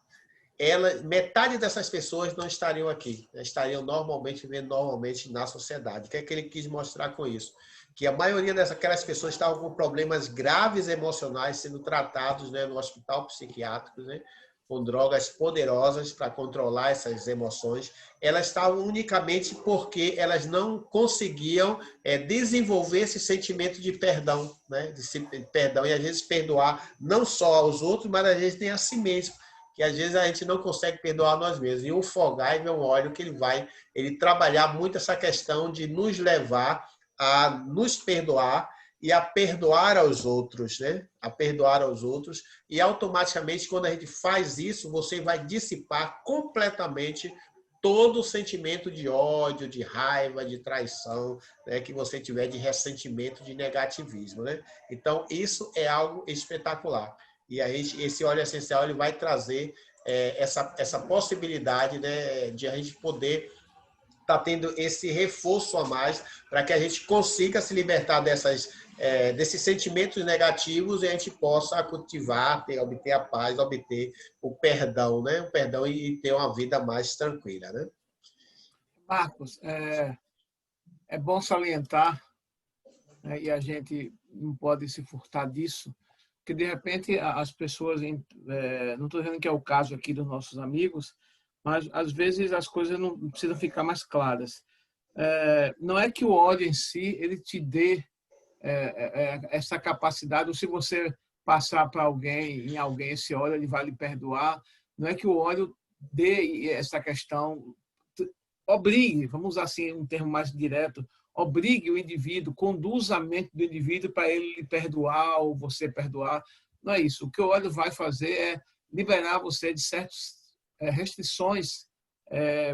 metade dessas pessoas não estariam aqui, estariam normalmente vivendo normalmente na sociedade. O que é que ele quis mostrar com isso? Que a maioria daquelas pessoas estavam com problemas graves emocionais sendo tratados, né, no hospital psiquiátrico, né, com drogas poderosas para controlar essas emoções. Elas estavam unicamente porque elas não conseguiam desenvolver esse sentimento de perdão, né, de perdão, e às vezes perdoar não só aos outros, mas às vezes nem a si mesmo, que às vezes a gente não consegue perdoar nós mesmos. E o Forgaive é um óleo que ele trabalhar muito essa questão de nos levar a nos perdoar e a perdoar aos outros, né? A perdoar aos outros. E automaticamente, quando a gente faz isso, você vai dissipar completamente todo o sentimento de ódio, de raiva, de traição, né, que você tiver, de ressentimento, de negativismo, né? Então, isso é algo espetacular. E esse óleo essencial ele vai trazer essa possibilidade, né, de a gente poder estar tendo esse reforço a mais para que a gente consiga se libertar desses sentimentos negativos e a gente possa cultivar, obter a paz, obter o perdão, né? O perdão e ter uma vida mais tranquila, né? Marcos, é bom salientar, né, e a gente não pode se furtar disso, que de repente as pessoas, não estou dizendo que é o caso aqui dos nossos amigos, mas às vezes as coisas não precisam ficar mais claras. Não é que o ódio em si ele te dê essa capacidade, ou se você passar para alguém, em alguém esse ódio, ele vai lhe perdoar. Não é que o ódio dê essa questão, obrigue, vamos usar assim um termo mais direto, obrigue o indivíduo, conduza a mente do indivíduo para ele lhe perdoar ou você perdoar. Não é isso. O que o ódio vai fazer é liberar você de certas restrições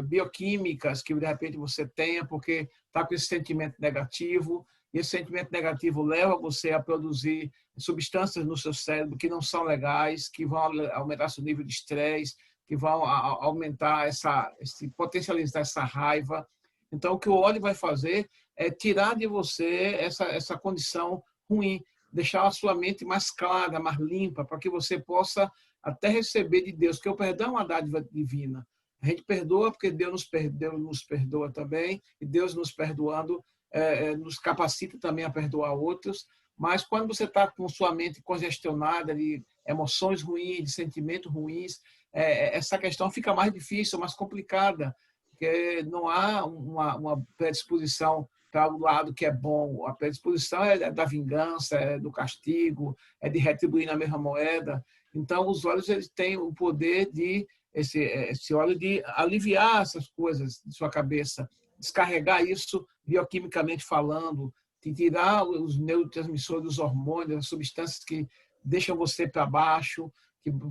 bioquímicas que de repente você tenha, porque está com esse sentimento negativo, e esse sentimento negativo leva você a produzir substâncias no seu cérebro que não são legais, que vão aumentar seu nível de estresse, que vão aumentar potencializar essa raiva. Então, o que o óleo vai fazer é tirar de você essa condição ruim, deixar a sua mente mais clara, mais limpa, para que você possa até receber de Deus, porque o perdão é uma dádiva divina. A gente perdoa porque Deus nos perdoa também, e Deus nos perdoando nos capacita também a perdoar outros. Mas quando você está com sua mente congestionada de emoções ruins, de sentimentos ruins, essa questão fica mais difícil, mais complicada, porque não há uma predisposição para o lado que é bom. A predisposição é da vingança, é do castigo, é de retribuir na mesma moeda. Então, os óleos eles têm o poder de esse óleo de aliviar essas coisas de sua cabeça, descarregar isso bioquimicamente falando, de tirar os neurotransmissores, os hormônios, as substâncias que deixam você para baixo,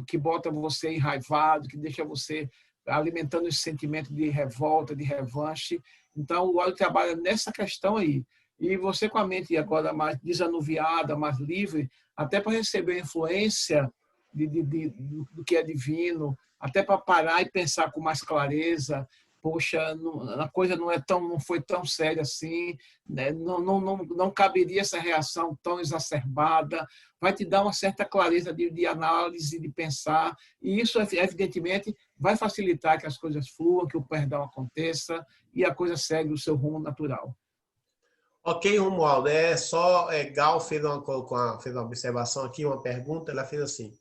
que botam você enraivado, que deixam você alimentando esse sentimento de revolta, de revanche. Então, o óleo trabalha nessa questão aí. E você com a mente agora mais desanuviada, mais livre, até para receber a influência do que é divino, até para parar e pensar com mais clareza. Poxa, a coisa não foi tão séria assim, né? Não caberia essa reação tão exacerbada. Vai te dar uma certa clareza de análise, de pensar, e isso, evidentemente, vai facilitar que as coisas fluam, que o perdão aconteça e a coisa segue o seu rumo natural. Ok, Romualdo, Gal fez uma observação aqui, uma pergunta, ela fez assim,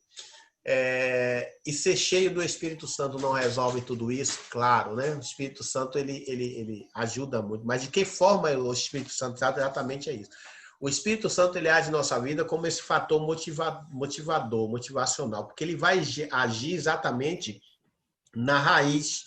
e ser cheio do Espírito Santo não resolve tudo isso? Claro, né? O Espírito Santo, ele ajuda muito, mas de que forma o Espírito Santo exatamente é isso? O Espírito Santo, ele age em nossa vida como esse fator motivador, motivacional, porque ele vai agir exatamente na raiz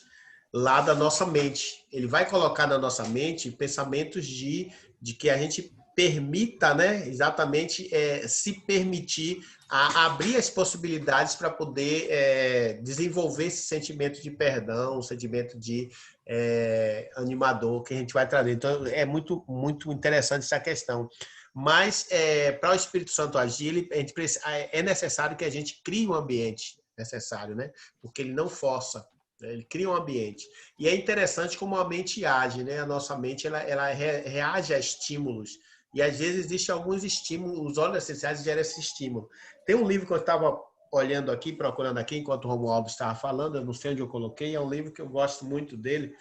lá da nossa mente. Ele vai colocar na nossa mente pensamentos de que a gente permita, né, exatamente se permitir a abrir as possibilidades para poder desenvolver esse sentimento de perdão, um sentimento de animador que a gente vai trazer. Então, é muito, muito interessante essa questão. Mas, para o Espírito Santo agir, é necessário que a gente crie um ambiente necessário, né? Porque ele não força. Ele cria um ambiente. E é interessante como a mente age, né? A nossa mente ela reage a estímulos. E às vezes existem alguns estímulos, os óleos essenciais geram esse estímulo. Tem um livro que eu estava olhando aqui, procurando aqui, enquanto o Romualdo estava falando, eu não sei onde eu coloquei, é um livro que eu gosto muito dele,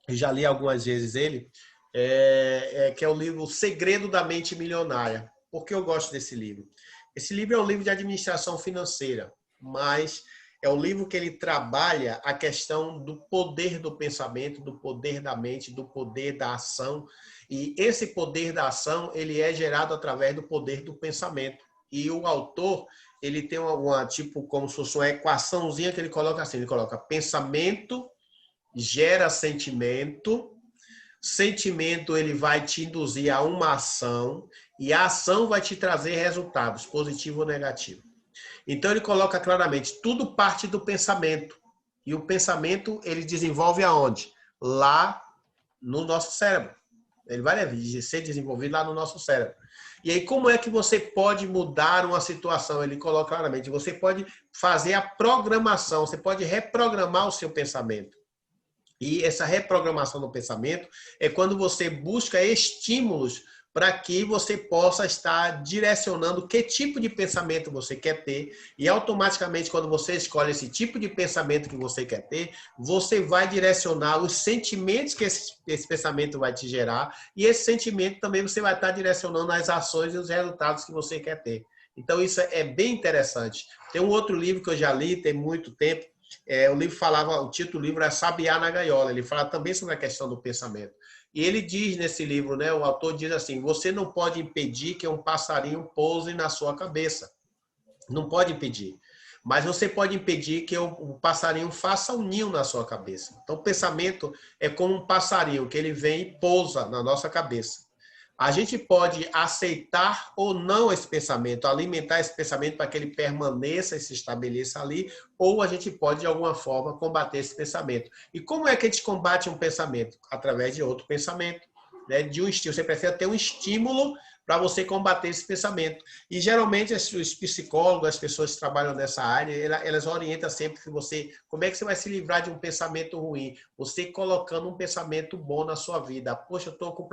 eu já li algumas vezes ele, que é o livro O Segredo da Mente Milionária. Por que eu gosto desse livro? Esse livro é um livro de administração financeira, mas é um livro que ele trabalha a questão do poder do pensamento, do poder da mente, do poder da ação. E esse poder da ação, ele é gerado através do poder do pensamento. E o autor, ele tem uma tipo, como se fosse uma equaçãozinha que ele coloca assim, ele coloca pensamento gera sentimento, sentimento ele vai te induzir a uma ação e a ação vai te trazer resultados, positivo ou negativo. Então ele coloca claramente, tudo parte do pensamento. E o pensamento ele desenvolve aonde? Lá no nosso cérebro. Ele vai ser desenvolvido lá no nosso cérebro. E aí como é que você pode mudar uma situação? Ele coloca claramente, você pode fazer a programação, você pode reprogramar o seu pensamento. E essa reprogramação do pensamento é quando você busca estímulos para que você possa estar direcionando que tipo de pensamento você quer ter. E automaticamente, quando você escolhe esse tipo de pensamento que você quer ter, você vai direcionar os sentimentos que esse pensamento vai te gerar. E esse sentimento também você vai estar direcionando as ações e os resultados que você quer ter. Então, isso é bem interessante. Tem um outro livro que eu já li, tem muito tempo. O título do livro é Sabiá na Gaiola. Ele fala também sobre a questão do pensamento. E ele diz nesse livro, né, o autor diz assim, você não pode impedir que um passarinho pouse na sua cabeça. Não pode impedir. Mas você pode impedir que o passarinho faça um ninho na sua cabeça. Então, o pensamento é como um passarinho, que ele vem e pousa na nossa cabeça. A gente pode aceitar ou não esse pensamento, alimentar esse pensamento para que ele permaneça e se estabeleça ali, ou a gente pode, de alguma forma, combater esse pensamento. E como é que a gente combate um pensamento? Através de outro pensamento, né? De um estímulo. Você precisa ter um estímulo para você combater esse pensamento. E, geralmente, os psicólogos, as pessoas que trabalham nessa área, elas orientam sempre que como é que você vai se livrar de um pensamento ruim? Você colocando um pensamento bom na sua vida. Poxa, eu estou com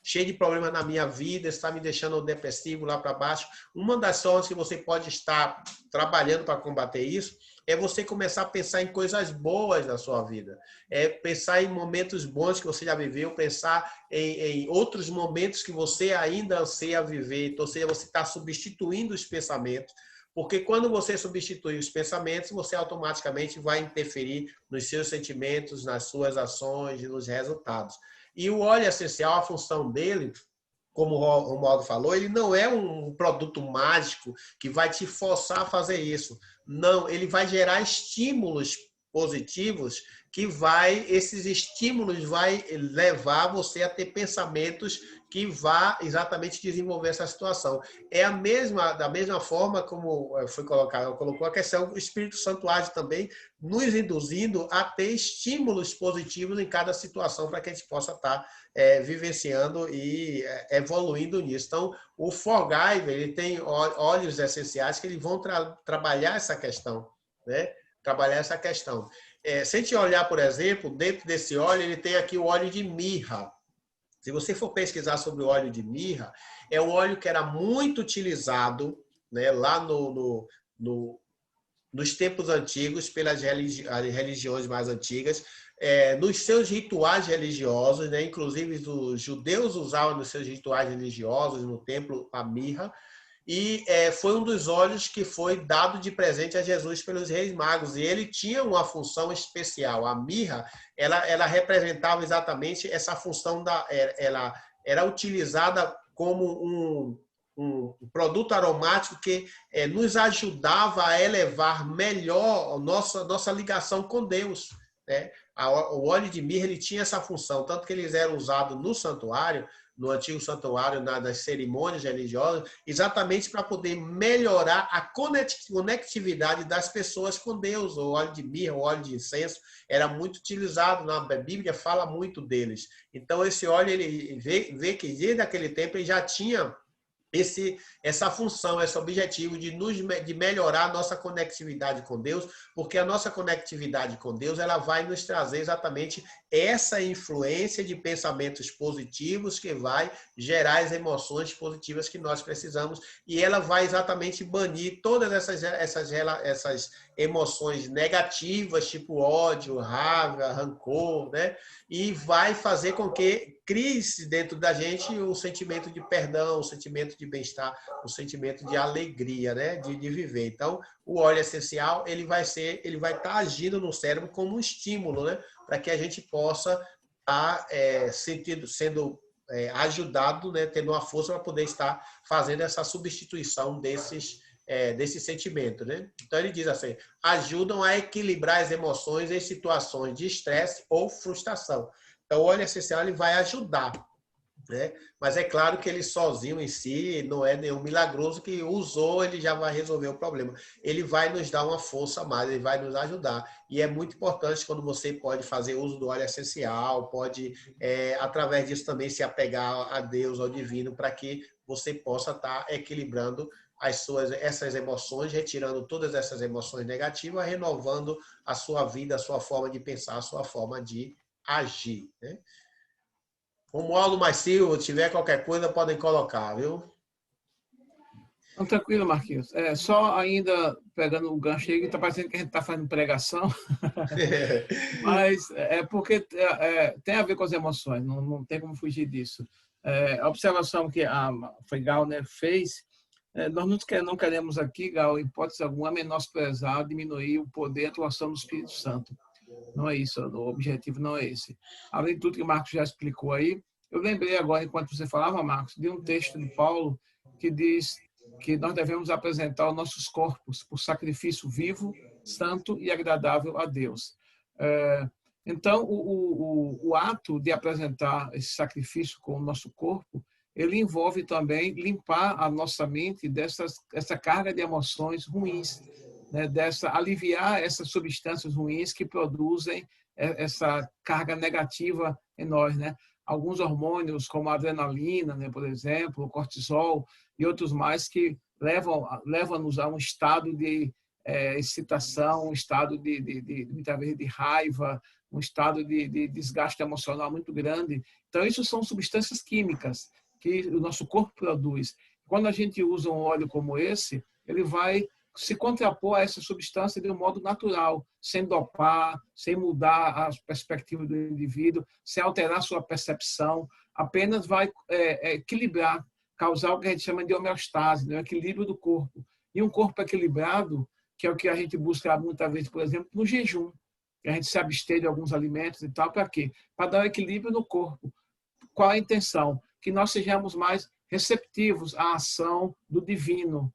cheio de problemas na minha vida, está me deixando depressivo lá para baixo. Uma das formas que você pode estar trabalhando para combater isso é você começar a pensar em coisas boas na sua vida. É pensar em momentos bons que você já viveu, pensar em outros momentos que você ainda anseia viver. Então, ou seja, você está substituindo os pensamentos, porque quando você substitui os pensamentos, você automaticamente vai interferir nos seus sentimentos, nas suas ações e nos resultados. E o óleo essencial, a função dele, como o Romualdo falou, ele não é um produto mágico que vai te forçar a fazer isso. Não, ele vai gerar estímulos positivos esses estímulos vai levar você a ter pensamentos que vá exatamente desenvolver essa situação. É da mesma forma como foi colocou a questão, o Espírito Santo age também nos induzindo a ter estímulos positivos em cada situação para que a gente possa estar vivenciando e evoluindo nisso. Então, o Forgive, ele tem óleos essenciais que eles vão trabalhar essa questão, né? Trabalhar essa questão. Se a gente olhar, por exemplo, dentro desse óleo, ele tem aqui o óleo de mirra. Se você for pesquisar sobre o óleo de mirra, é um óleo que era muito utilizado, né, lá nos tempos antigos, pelas religiões mais antigas, nos seus rituais religiosos, né, inclusive os judeus usavam nos seus rituais religiosos, no templo, a mirra, e foi um dos óleos que foi dado de presente a Jesus pelos reis magos, e ele tinha uma função especial. A mirra, ela representava exatamente essa função, ela era utilizada como um produto aromático que nos ajudava a elevar melhor a nossa ligação com Deus, né? O óleo de mirra, ele tinha essa função, tanto que eles eram usados no santuário, no antigo santuário, nas cerimônias religiosas, exatamente para poder melhorar a conectividade das pessoas com Deus. O óleo de mirra, o óleo de incenso, era muito utilizado, na Bíblia fala muito deles. Então, esse óleo, ele vê que desde aquele tempo ele já tinha essa função, esse objetivo de melhorar a nossa conectividade com Deus, porque a nossa conectividade com Deus, ela vai nos trazer exatamente essa influência de pensamentos positivos que vai gerar as emoções positivas que nós precisamos, e ela vai exatamente banir todas essas emoções negativas, tipo ódio, raiva, rancor, né? E vai fazer com que crie-se dentro da gente um sentimento de perdão, um sentimento de bem-estar, um sentimento de alegria, né? De viver. Então, o óleo essencial, ele vai estar agindo no cérebro como um estímulo, né? Para que a gente possa estar sendo ajudado, né? Tendo uma força para poder estar fazendo essa substituição desse sentimento, né? Então ele diz assim: ajudam a equilibrar as emoções em situações de estresse ou frustração. Então o óleo essencial, ele vai ajudar, né? Mas é claro que ele sozinho em si não é nenhum milagroso que usou, ele já vai resolver o problema. Ele vai nos dar uma força a mais, ele vai nos ajudar. E é muito importante quando você pode fazer uso do óleo essencial, pode, através disso também, se apegar a Deus, ao divino, para que você possa estar equilibrando essas emoções, retirando todas essas emoções negativas, renovando a sua vida, a sua forma de pensar, a sua forma de agir, né? Romualdo mais Silva, se tiver qualquer coisa, podem colocar, viu? Não, tranquilo, Marquinhos. Só ainda pegando o gancho aí, que está parecendo que a gente está fazendo pregação, mas é porque tem a ver com as emoções, não tem como fugir disso. A observação que a Gal, né, fez, nós não queremos aqui, Gal, em hipótese alguma, menosprezar, diminuir o poder e a atuação do Espírito Santo. Não é isso, o objetivo não é esse. Além de tudo que o Marcos já explicou aí, eu lembrei agora, enquanto você falava, Marcos, de um texto de Paulo que diz que nós devemos apresentar os nossos corpos por sacrifício vivo, santo e agradável a Deus. Então, o ato de apresentar esse sacrifício com o nosso corpo, ele envolve também limpar a nossa mente dessa carga de emoções ruins, né? Aliviar essas substâncias ruins que produzem essa carga negativa em nós, né? Alguns hormônios, como a adrenalina, né, por exemplo, o cortisol e outros mais, que levam-nos a um estado de excitação, um estado muitas vezes de raiva, um estado de desgaste emocional muito grande. Então, isso são substâncias químicas que o nosso corpo produz. Quando a gente usa um óleo como esse, ele vai se contrapor a essa substância de um modo natural, sem dopar, sem mudar a perspectiva do indivíduo, sem alterar sua percepção, apenas vai equilibrar, causar o que a gente chama de homeostase, né? O equilíbrio do corpo. E um corpo equilibrado, que é o que a gente busca muitas vezes, por exemplo, no jejum, que a gente se abstém de alguns alimentos e tal, para quê? Para dar um equilíbrio no corpo. Qual a intenção? Que nós sejamos mais receptivos à ação do divino,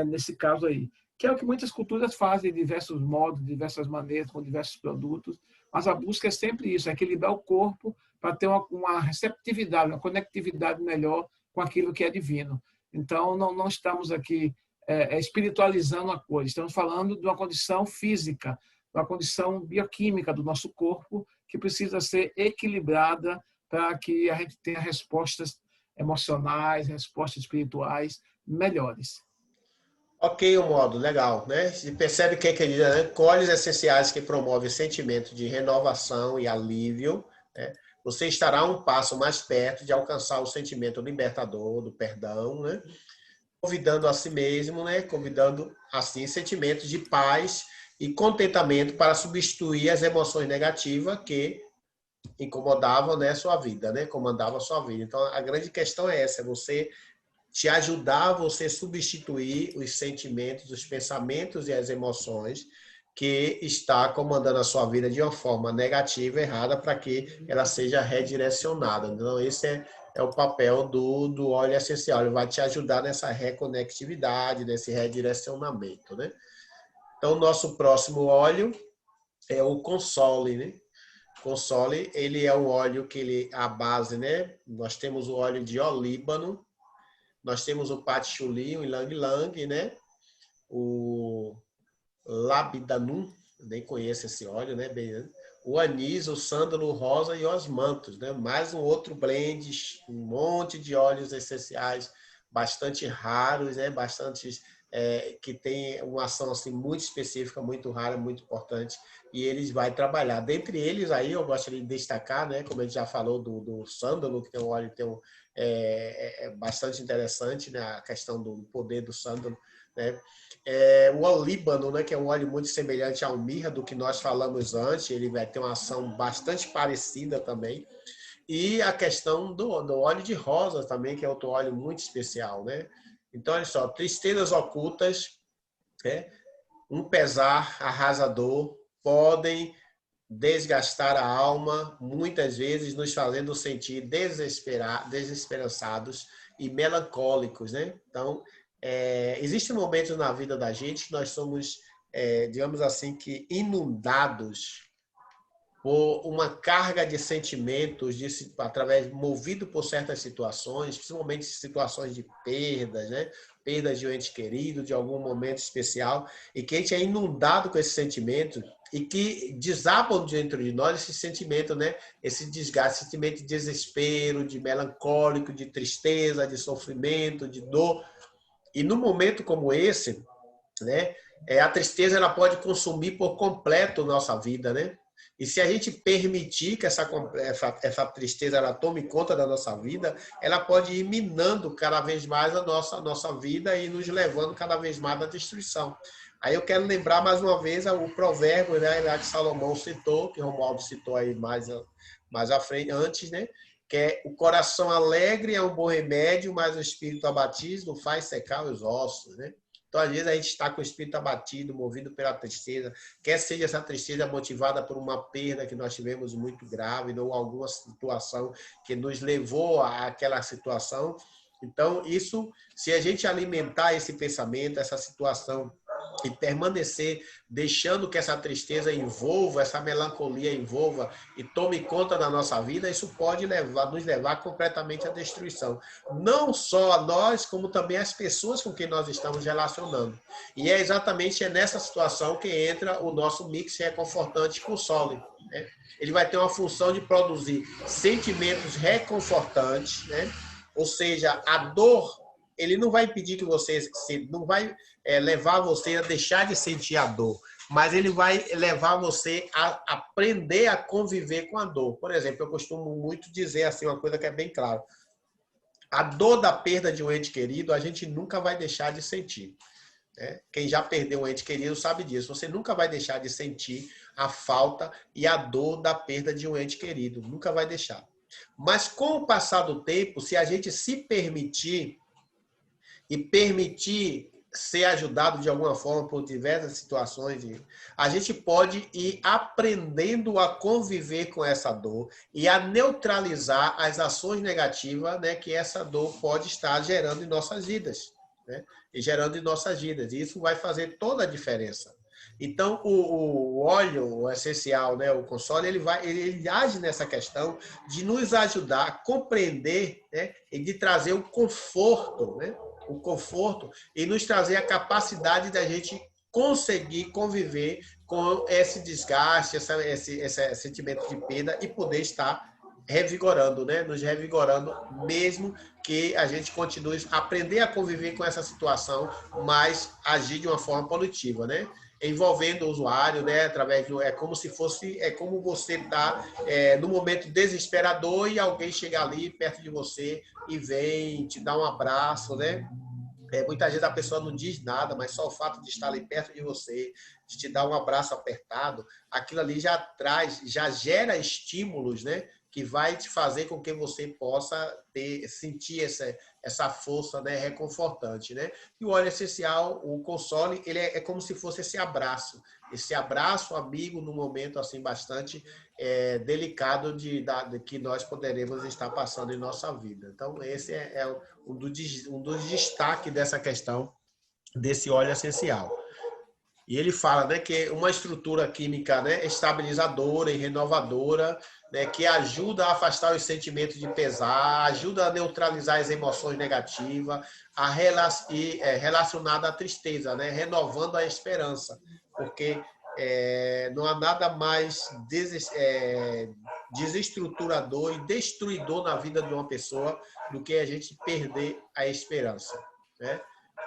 nesse caso aí. que é o que muitas culturas fazem de diversos modos, de diversas maneiras, com diversos produtos, mas a busca é sempre isso, é equilibrar o corpo para ter uma receptividade, uma conectividade melhor com aquilo que é divino. Então, não estamos aqui espiritualizando a coisa, estamos falando de uma condição física, uma condição bioquímica do nosso corpo que precisa ser equilibrada para que a gente tenha respostas emocionais, respostas espirituais melhores. Ok, o modo, legal, né? Você percebe que ele diz, né? Com óleos essenciais que promovem sentimento de renovação e alívio, né? Você estará um passo mais perto de alcançar o sentimento libertador, do perdão, né? Convidando a si mesmo, né? Convidando, assim, sentimentos de paz e contentamento para substituir as emoções negativas que incomodavam, né, sua vida, né? Comandavam a sua vida. Então, a grande questão é essa, você te ajudar a você substituir os sentimentos, os pensamentos e as emoções que está comandando a sua vida de uma forma negativa, errada, para que ela seja redirecionada. Então, esse é o papel do óleo essencial. Ele vai te ajudar nessa reconectividade, nesse redirecionamento, né? Então, o nosso próximo óleo é o Console, né? Console, ele é um óleo que a base, né? Nós temos o óleo de olíbano, nós temos o patchouli, o ylang ylang, né? O labidanum, nem conheço esse óleo, né? O anis, o sândalo, o rosa e os mantos, né? Mais um outro blend, um monte de óleos essenciais, bastante raros, né? Bastante que tem uma ação assim muito específica, muito rara, muito importante, e eles vão trabalhar. Dentre eles aí eu gostaria de destacar, né? Como a gente já falou do sândalo, que tem um óleo que tem bastante interessante, né? A questão do poder do sândalo, né? O olíbano, né, que é um óleo muito semelhante ao mirra do que nós falamos antes, ele vai ter uma ação bastante parecida também. E a questão do óleo de rosa também, que é outro óleo muito especial, né? Então, olha só, tristezas ocultas, né? Um pesar arrasador podem desgastar a alma, muitas vezes nos fazendo sentir desesperançados e melancólicos, né? Então, existem momentos na vida da gente que nós somos, digamos assim, que inundados por uma carga de sentimentos, movido por certas situações, principalmente situações de perdas, né? Perdas de um ente querido, de algum momento especial, e que a gente é inundado com esse sentimento e que desabam dentro de nós esse sentimento, né? Esse desgaste, sentimento de desespero, de melancólico, de tristeza, de sofrimento, de dor. E num momento como esse, né? A tristeza ela pode consumir por completo nossa vida, né? E se a gente permitir que essa tristeza ela tome conta da nossa vida, ela pode ir minando cada vez mais a nossa vida e nos levando cada vez mais à destruição. Aí eu quero lembrar mais uma vez o provérbio, né, que Salomão citou, que Romualdo citou aí mais à frente, antes, né? Que é: o coração alegre é um bom remédio, mas o espírito abatido faz secar os ossos, né? Então, às vezes, a gente está com o espírito abatido, movido pela tristeza, quer seja essa tristeza motivada por uma perda que nós tivemos muito grave, ou alguma situação que nos levou àquela situação. Então, isso, se a gente alimentar esse pensamento, essa situação, e permanecer deixando que essa tristeza envolva, essa melancolia envolva e tome conta da nossa vida, isso pode nos levar completamente à destruição. Não só a nós, como também as pessoas com quem nós estamos relacionando. E é exatamente nessa situação que entra o nosso mix reconfortante com o sólido, né? Ele vai ter uma função de produzir sentimentos reconfortantes, né? Ou seja, a dor, ele não vai impedir que você, não vai levar você a deixar de sentir a dor, mas ele vai levar você a aprender a conviver com a dor. Por exemplo, eu costumo muito dizer assim, uma coisa que é bem clara: a dor da perda de um ente querido, a gente nunca vai deixar de sentir, né? Quem já perdeu um ente querido sabe disso. Você nunca vai deixar de sentir a falta e a dor da perda de um ente querido. Nunca vai deixar. Mas com o passar do tempo, se a gente se permitir ser ajudado de alguma forma por diversas situações, a gente pode ir aprendendo a conviver com essa dor e a neutralizar as ações negativas, né, que essa dor pode estar gerando em nossas vidas, né? E gerando em nossas vidas. E isso vai fazer toda a diferença. Então, o óleo essencial, né, o console, ele age nessa questão de nos ajudar a compreender, né, e de trazer o conforto, né, o conforto e nos trazer a capacidade da gente conseguir conviver com esse desgaste, esse sentimento de perda e poder estar revigorando, né, nos revigorando, mesmo que a gente continue a aprender a conviver com essa situação, mas agir de uma forma positiva, né? Envolvendo o usuário, né, através do, é como você está no momento desesperador e alguém chega ali perto de você e vem te dar um abraço, né? Muitas vezes a pessoa não diz nada, mas só o fato de estar ali perto de você, de te dar um abraço apertado, aquilo ali já gera estímulos, né? Que vai te fazer com que você possa sentir essa força, né, reconfortante, né? E o óleo essencial, o console, ele é como se fosse esse abraço amigo num momento assim bastante delicado de que nós poderemos estar passando em nossa vida. Então, esse é um dos destaques dessa questão desse óleo essencial. E ele fala, né, que é uma estrutura química, né, estabilizadora e renovadora, né, que ajuda a afastar os sentimentos de pesar, ajuda a neutralizar as emoções negativas, relacionada à tristeza, né, renovando a esperança, porque não há nada mais desestruturador e destruidor na vida de uma pessoa do que a gente perder a esperança, né?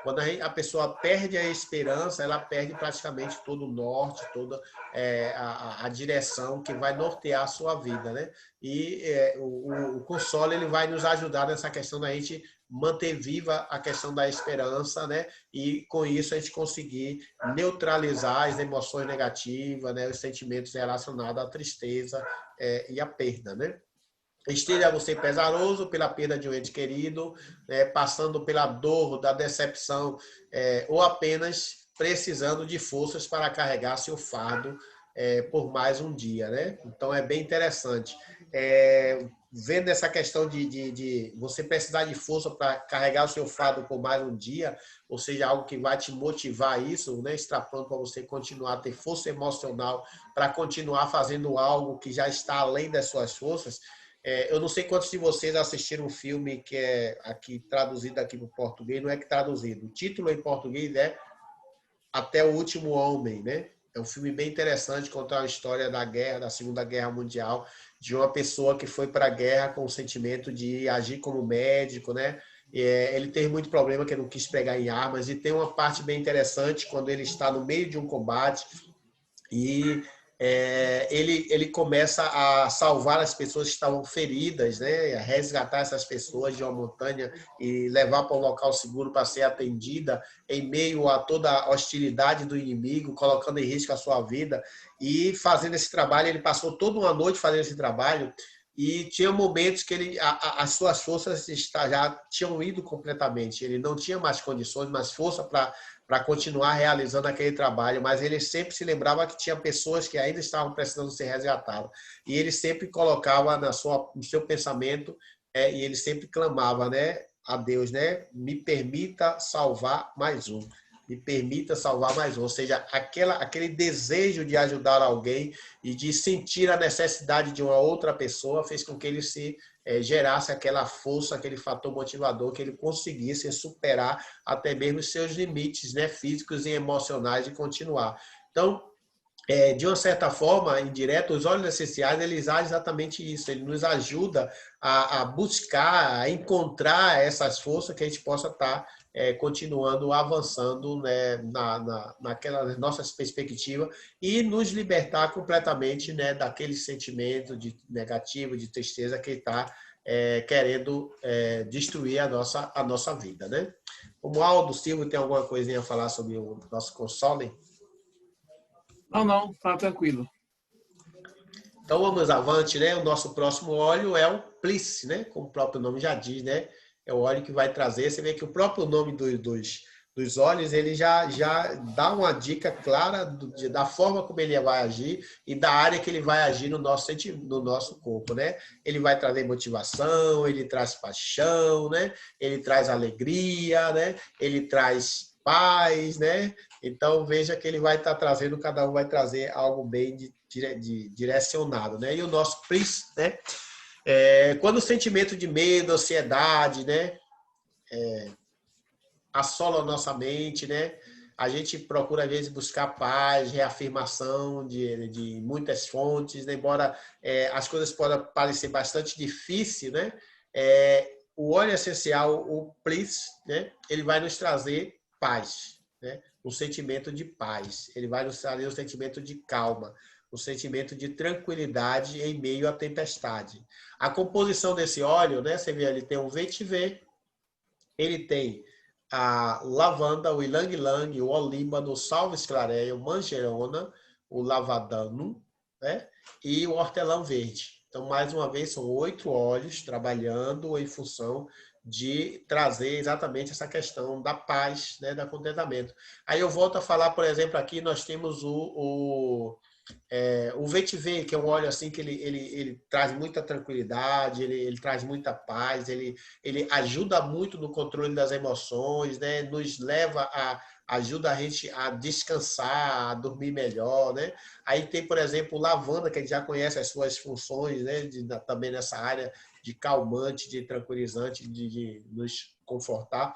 Quando a pessoa perde a esperança, ela perde praticamente todo o norte, toda a direção que vai nortear a sua vida, né? E o console ele vai nos ajudar nessa questão da gente manter viva a questão da esperança, né? E com isso a gente conseguir neutralizar as emoções negativas, né? Os sentimentos relacionados à tristeza e à perda, né? Esteja você pesaroso pela perda de um ente querido, passando pela dor da decepção, ou apenas precisando de forças para carregar seu fardo por mais um dia, né? Então é bem interessante. Vendo essa questão de você precisar de força para carregar o seu fardo por mais um dia, ou seja, algo que vai te motivar a isso, né? Extrapolando para você continuar a ter força emocional para continuar fazendo algo que já está além das suas forças. Eu não sei quantos de vocês assistiram um filme que é aqui traduzido aqui para o português, não é que traduzido. O título em português é Até o Último Homem, né? É um filme bem interessante, contar a história da guerra, da Segunda Guerra Mundial, de uma pessoa que foi para a guerra com o sentimento de agir como médico, né? Ele teve muito problema que ele não quis pegar em armas, e tem uma parte bem interessante quando ele está no meio de um combate e ele começa a salvar as pessoas que estavam feridas, né? A resgatar essas pessoas de uma montanha e levar para um local seguro para ser atendida em meio a toda a hostilidade do inimigo, colocando em risco a sua vida. E fazendo esse trabalho, ele passou toda uma noite fazendo esse trabalho e tinha momentos que as suas forças já tinham ido completamente. Ele não tinha mais condições, mais força para continuar realizando aquele trabalho, mas ele sempre se lembrava que tinha pessoas que ainda estavam precisando ser resgatadas. E ele sempre colocava no seu pensamento, e ele sempre clamava, né, a Deus, né, me permita salvar mais um. Me permita salvar mais um. Ou seja, aquele desejo de ajudar alguém e de sentir a necessidade de uma outra pessoa fez com que ele gerasse aquela força, aquele fator motivador, que ele conseguisse superar até mesmo os seus limites, né, físicos e emocionais e continuar. Então, de uma certa forma, indireta, os óleos essenciais, eles agem exatamente isso. Ele nos ajuda a buscar, a encontrar essas forças que a gente possa estar continuando avançando, né, naquelas nossas perspectivas e nos libertar completamente, né, daquele sentimento de negativo, de tristeza que está querendo destruir a nossa vida, né? O Aldo Silva tem alguma coisinha a falar sobre o nosso console? Não, tá tranquilo. Então vamos avante, né? O nosso próximo óleo é o Pliss, né? Como o próprio nome já diz, né? É o óleo que vai trazer. Você vê que o próprio nome dos dos olhos, ele já dá uma dica clara da forma como ele vai agir e da área que ele vai agir no nosso corpo, né? Ele vai trazer motivação, ele traz paixão, né? Ele traz alegria, né? Ele traz paz, né? Então, veja que ele vai estar trazendo, cada um vai trazer algo bem direcionado, né? E o nosso Pris, né? Quando o sentimento de medo, ansiedade, né? Assola a nossa mente, né? A gente procura, às vezes, buscar paz, reafirmação de muitas fontes, né? Embora as coisas possam parecer bastante difíceis, né? O óleo essencial, o Pris, né? Ele vai nos trazer paz, né? Um sentimento de paz. Ele vai nos trazer um sentimento de calma, um sentimento de tranquilidade em meio à tempestade. A composição desse óleo, né? Você vê, ele tem um vetiver, ele tem a lavanda, o ilang-ilang, o olíbano, o salve-esclareia, o manjerona, o lavadano, né? E o hortelã verde. Então, mais uma vez, são 8 óleos trabalhando em função de trazer exatamente essa questão da paz, né, da contentamento. Aí eu volto a falar, por exemplo, aqui nós temos o vetiver, que é um óleo assim que ele traz muita tranquilidade, ele traz muita paz, ele ajuda muito no controle das emoções, né? Nos leva ajuda a gente a descansar, a dormir melhor, né? Aí tem, por exemplo, o lavanda, que a gente já conhece as suas funções, né? Também nessa área de calmante, de tranquilizante, de nos confortar.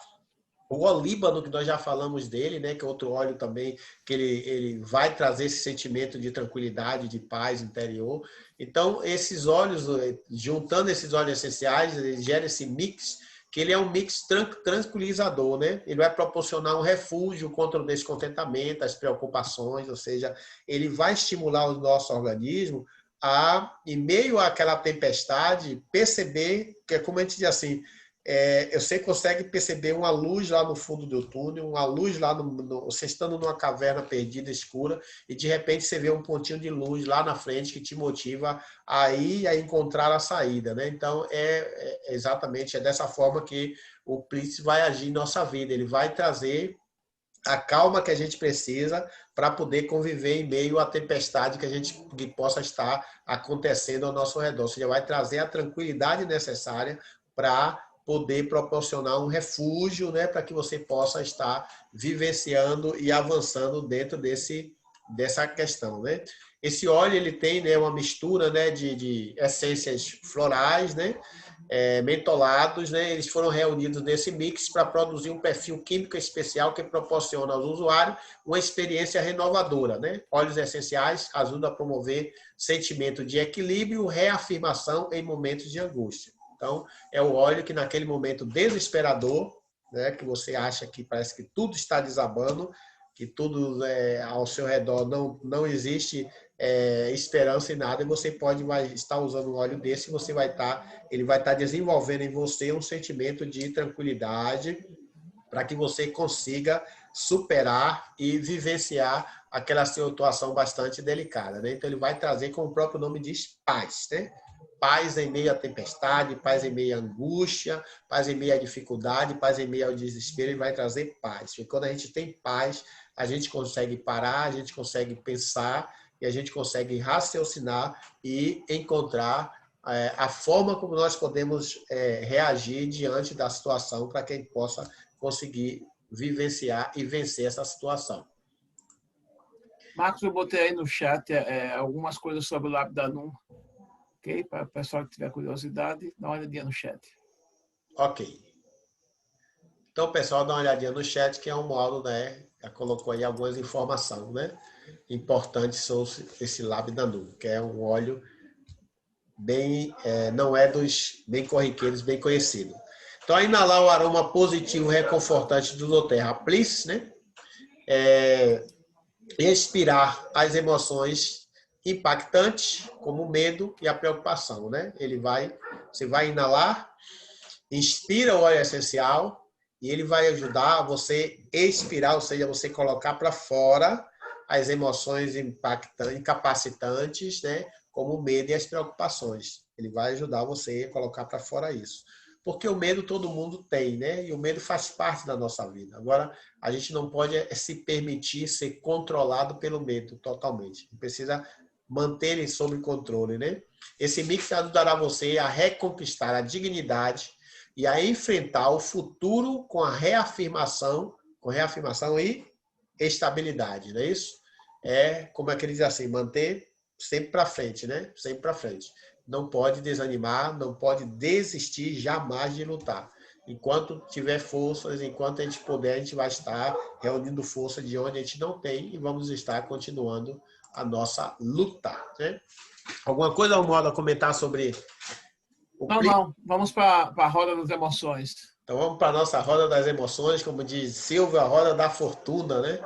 O olíbano, que nós já falamos dele, né, que é outro óleo também, que ele vai trazer esse sentimento de tranquilidade, de paz interior. Então, esses óleos, juntando esses óleos essenciais, ele gera esse mix, que ele é um mix tranquilizador, né? Ele vai proporcionar um refúgio contra o descontentamento, as preocupações, ou seja, ele vai estimular o nosso organismo a, em meio àquela tempestade, perceber, que é como a gente diz assim, você consegue perceber uma luz lá no fundo do túnel, uma luz lá, você estando numa caverna perdida, escura, e de repente você vê um pontinho de luz lá na frente que te motiva a ir a encontrar a saída, né? Então, exatamente dessa forma que o Pris vai agir em nossa vida. Ele vai trazer a calma que a gente precisa para poder conviver em meio à tempestade que possa estar acontecendo ao nosso redor. Ou seja, vai trazer a tranquilidade necessária para poder proporcionar um refúgio, né, para que você possa estar vivenciando e avançando dentro dessa questão, né? Esse óleo ele tem, né, uma mistura, né, de essências florais, né, mentolados, né? Eles foram reunidos nesse mix para produzir um perfil químico especial que proporciona aos usuários uma experiência renovadora, né? Óleos essenciais ajudam a promover sentimento de equilíbrio, reafirmação em momentos de angústia. Então, é o óleo que naquele momento desesperador, né, que você acha que parece que tudo está desabando, que tudo ao seu redor não existe esperança em nada, e você vai estar usando um óleo desse, ele vai estar desenvolvendo em você um sentimento de tranquilidade para que você consiga superar e vivenciar aquela situação bastante delicada, né? Então ele vai trazer, como o próprio nome diz, paz, né? Paz em meio à tempestade, paz em meio à angústia, paz em meio à dificuldade, paz em meio ao desespero, ele vai trazer paz. E quando a gente tem paz, a gente consegue parar, a gente consegue pensar e a gente consegue raciocinar e encontrar a forma como nós podemos reagir diante da situação para que a gente possa conseguir vivenciar e vencer essa situação. Marcos, eu botei aí no chat algumas coisas sobre o Labidanum. Ok? Para o pessoal que tiver curiosidade, dá uma olhadinha no chat. Ok. Então, pessoal, dá uma olhadinha no chat, que é um módulo, né? Já colocou aí algumas informações, né? Importantes sobre esse Labidanum, que é um óleo bem, não é dos bem corriqueiros, bem conhecido. Então, a inalar o aroma positivo reconfortante do Doterra Plis, né? Expirar as emoções impactantes, como o medo e a preocupação, né? Você vai inalar, inspira o óleo essencial e ele vai ajudar você a expirar, ou seja, você colocar para fora as emoções incapacitantes, né? Como o medo e as preocupações. Ele vai ajudar você a colocar para fora isso. porque o medo todo mundo tem, né? E o medo faz parte da nossa vida. Agora, a gente não pode se permitir ser controlado pelo medo totalmente. Precisa manter ele sob controle, né? Esse mix ajudará você a reconquistar a dignidade e a enfrentar o futuro com reafirmação e estabilidade, não é isso? Como é que ele diz assim, manter sempre para frente, né? Sempre para frente. Não pode desanimar, não pode desistir jamais de lutar. Enquanto tiver forças, enquanto a gente puder, a gente vai estar reunindo força de onde a gente não tem e vamos estar continuando a nossa luta, né? Alguma coisa, Moda, a comentar sobre o clima? Não. Vamos para a roda das emoções. Então vamos para a nossa roda das emoções, como diz Silvio, a roda da fortuna, né?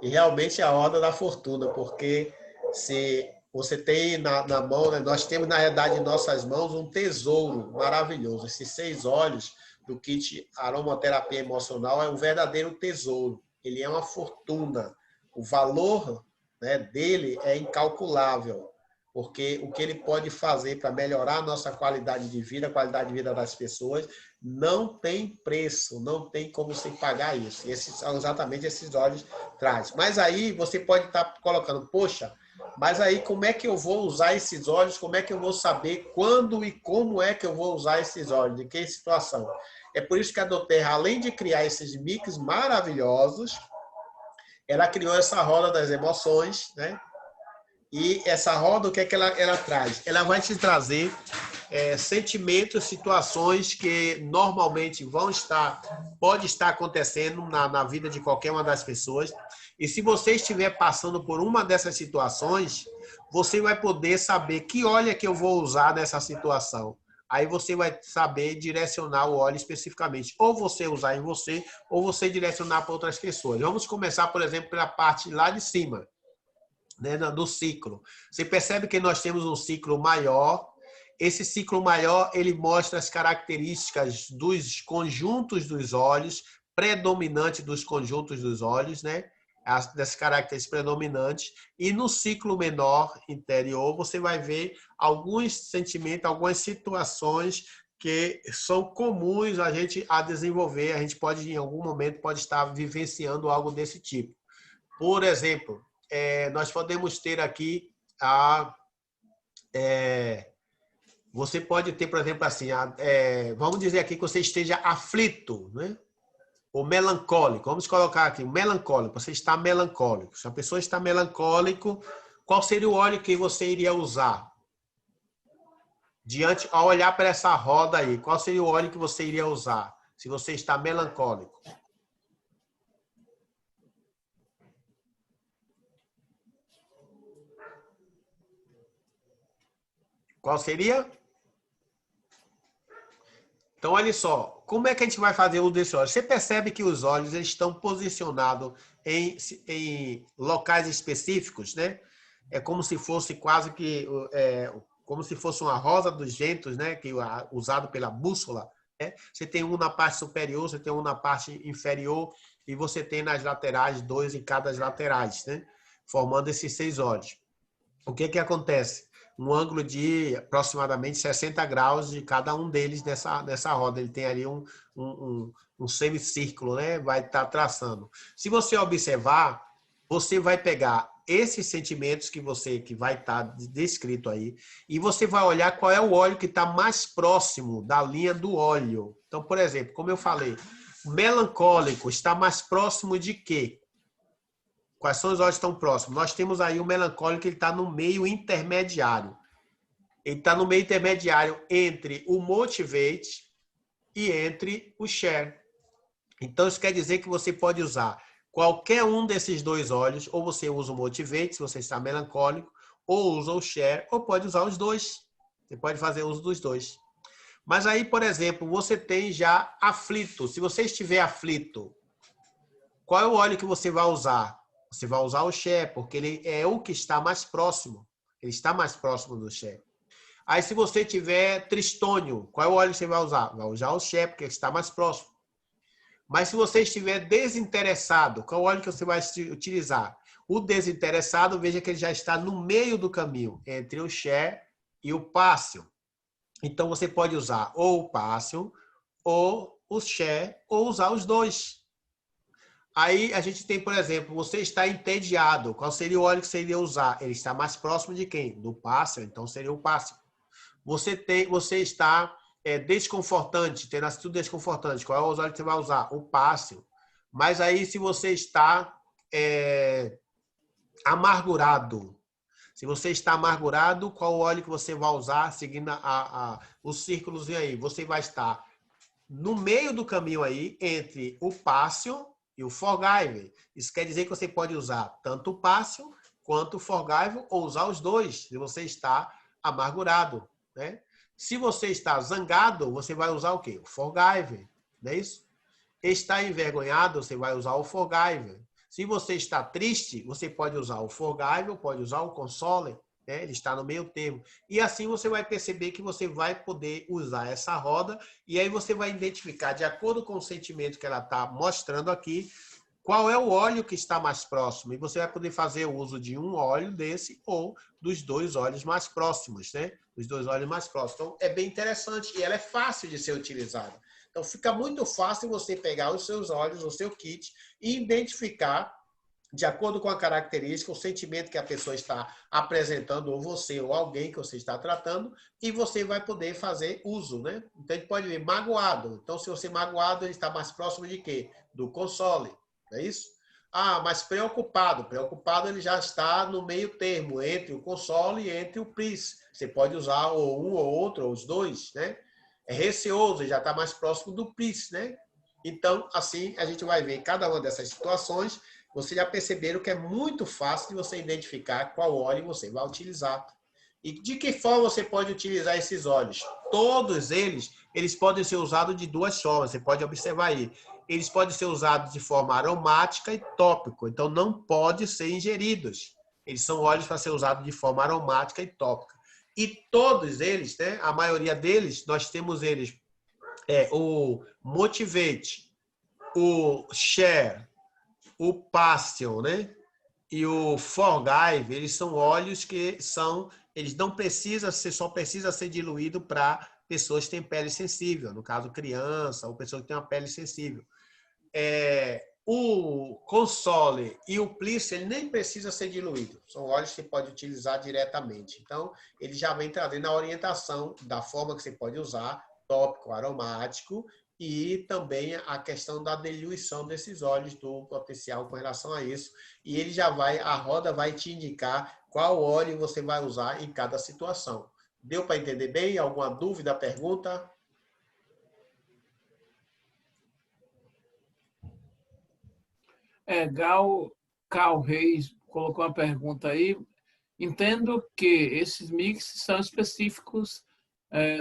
E realmente é a roda da fortuna, porque se você tem na mão, né? Nós temos na realidade em nossas mãos um tesouro maravilhoso. Esses 6 óleos do kit aromaterapia emocional é um verdadeiro tesouro. Ele é uma fortuna. O valor, né, dele é incalculável, porque o que ele pode fazer para melhorar a nossa qualidade de vida, a qualidade de vida das pessoas, não tem preço, não tem como se pagar isso. E esses são exatamente esses óleos traz. Mas aí você pode estar colocando, poxa, mas aí como é que eu vou usar esses óleos? Como é que eu vou saber quando e como é que eu vou usar esses óleos? De que situação? É por isso que a doTERRA, além de criar esses mix maravilhosos, ela criou essa roda das emoções, né? E essa roda, o que é que ela traz? Ela vai te trazer sentimentos, situações que normalmente pode estar acontecendo na vida de qualquer uma das pessoas. E se você estiver passando por uma dessas situações, você vai poder saber que óleo é que eu vou usar nessa situação. Aí você vai saber direcionar o óleo especificamente. Ou você usar em você, ou você direcionar para outras pessoas. Vamos começar, por exemplo, pela parte lá de cima, né, do ciclo. Você percebe que nós temos um ciclo maior. Esse ciclo maior, ele mostra as características dos conjuntos dos óleos, predominante dos conjuntos dos óleos, né? Das características predominantes. E no ciclo menor interior, você vai ver alguns sentimentos, algumas situações que são comuns a gente a desenvolver. A gente pode, em algum momento, pode estar vivenciando algo desse tipo. Por exemplo, nós podemos ter aqui você pode ter, por exemplo, assim, vamos dizer aqui que você esteja aflito, né? Ou melancólico. Vamos colocar aqui, melancólico. Você está melancólico. Se a pessoa está melancólico, qual seria o óleo que você iria usar? Ao olhar para essa roda aí, qual seria o óleo que você iria usar? Se você está melancólico. Qual seria? Então, olha só, como é que a gente vai fazer uso desse óleo? Você percebe que os óleos eles estão posicionados em locais específicos, né? É como se fosse quase que como se fosse uma rosa dos ventos, né? Que usado pela bússola. Né? Você tem um na parte superior, você tem um na parte inferior e você tem nas laterais 2 em cada laterais, né? Formando esses 6 óleos. O que que acontece? Um ângulo de aproximadamente 60 graus de cada um deles nessa roda. Ele tem ali um semicírculo, né? Vai estar traçando. Se você observar, você vai pegar esses sentimentos que vai estar descrito aí e você vai olhar qual é o óleo que está mais próximo da linha do óleo. Então, por exemplo, como eu falei, o melancólico está mais próximo de quê? Quais são os óleos que estão próximos? Nós temos aí o melancólico, ele está no meio intermediário. Ele está no meio intermediário entre o Motivate e entre o Share. Então, isso quer dizer que você pode usar qualquer um desses 2 óleos, ou você usa o Motivate, se você está melancólico, ou usa o Share, ou pode usar os 2. Você pode fazer uso dos 2. Mas aí, por exemplo, você tem já aflito. Se você estiver aflito, qual é o óleo que você vai usar? Você vai usar o Share, porque ele é o que está mais próximo. Ele está mais próximo do Share. Aí, se você tiver tristônio, qual é o óleo que você vai usar? Vai usar o Share, porque está mais próximo. Mas se você estiver desinteressado, qual é o óleo que você vai utilizar? O desinteressado, veja que ele já está no meio do caminho, entre o Share e o Passion. Então, você pode usar ou o Passion ou o share, ou usar os dois. Aí a gente tem, por exemplo, você está entediado. Qual seria o óleo que você iria usar? Ele está mais próximo de quem? Do pássaro, então seria o pássaro. Você está desconfortante, tendo atitude desconfortante. Qual é o óleo que você vai usar? O pássaro. Mas aí, se você está amargurado, qual óleo que você vai usar, seguindo os círculos aí? Você vai estar no meio do caminho aí, entre o Passion e o Forgive. Isso quer dizer que você pode usar tanto o Passion quanto o Forgive, ou usar os dois, se você está amargurado, né? Se você está zangado, você vai usar o quê? O Forgive, não é isso? Está envergonhado, você vai usar o Forgive. Se você está triste, você pode usar o Forgive ou pode usar o Console, né? Ele está no meio termo. E assim você vai perceber que você vai poder usar essa roda e aí você vai identificar, de acordo com o sentimento que ela está mostrando aqui, qual é o óleo que está mais próximo. E você vai poder fazer o uso de um óleo desse ou dos dois óleos mais próximos, né? Os dois óleos mais próximos. Então, é bem interessante e ela é fácil de ser utilizada. Então, fica muito fácil você pegar os seus óleos, o seu kit e identificar, de acordo com a característica, o sentimento que a pessoa está apresentando, ou você, ou alguém que você está tratando, e você vai poder fazer uso, né? Então, a gente pode ver magoado. Então, se você magoado, ele está mais próximo de quê? Do console, não é isso? Ah, mas preocupado. Preocupado, ele já está no meio termo, entre o console e entre o please. Você pode usar ou um ou outro, ou os dois, né? É receoso, ele já está mais próximo do please, né? Então, assim, a gente vai ver cada uma dessas situações. Vocês já perceberam que é muito fácil de você identificar qual óleo você vai utilizar. E de que forma você pode utilizar esses óleos? Todos eles podem ser usados de duas formas. Você pode observar aí. Eles podem ser usados de forma aromática e tópico. Então, não pode ser ingeridos. Eles são óleos para ser usados de forma aromática e tópica. E todos eles, né, a maioria deles, nós temos eles, o Motivate, o Share, o Passion, né? E o Forgive, eles são óleos que eles não precisam ser, só precisa ser diluído para pessoas que têm pele sensível, no caso criança ou pessoa que tem uma pele sensível. O Console e o Pliss, ele nem precisa ser diluído, são óleos que você pode utilizar diretamente. Então, ele já vem trazendo a orientação da forma que você pode usar, tópico, aromático, e também a questão da diluição desses óleos, do potencial com relação a isso. E ele a roda vai te indicar qual óleo você vai usar em cada situação. Deu para entender bem? Alguma dúvida, pergunta? Carl Reis colocou uma pergunta aí. Entendo que esses mix são específicos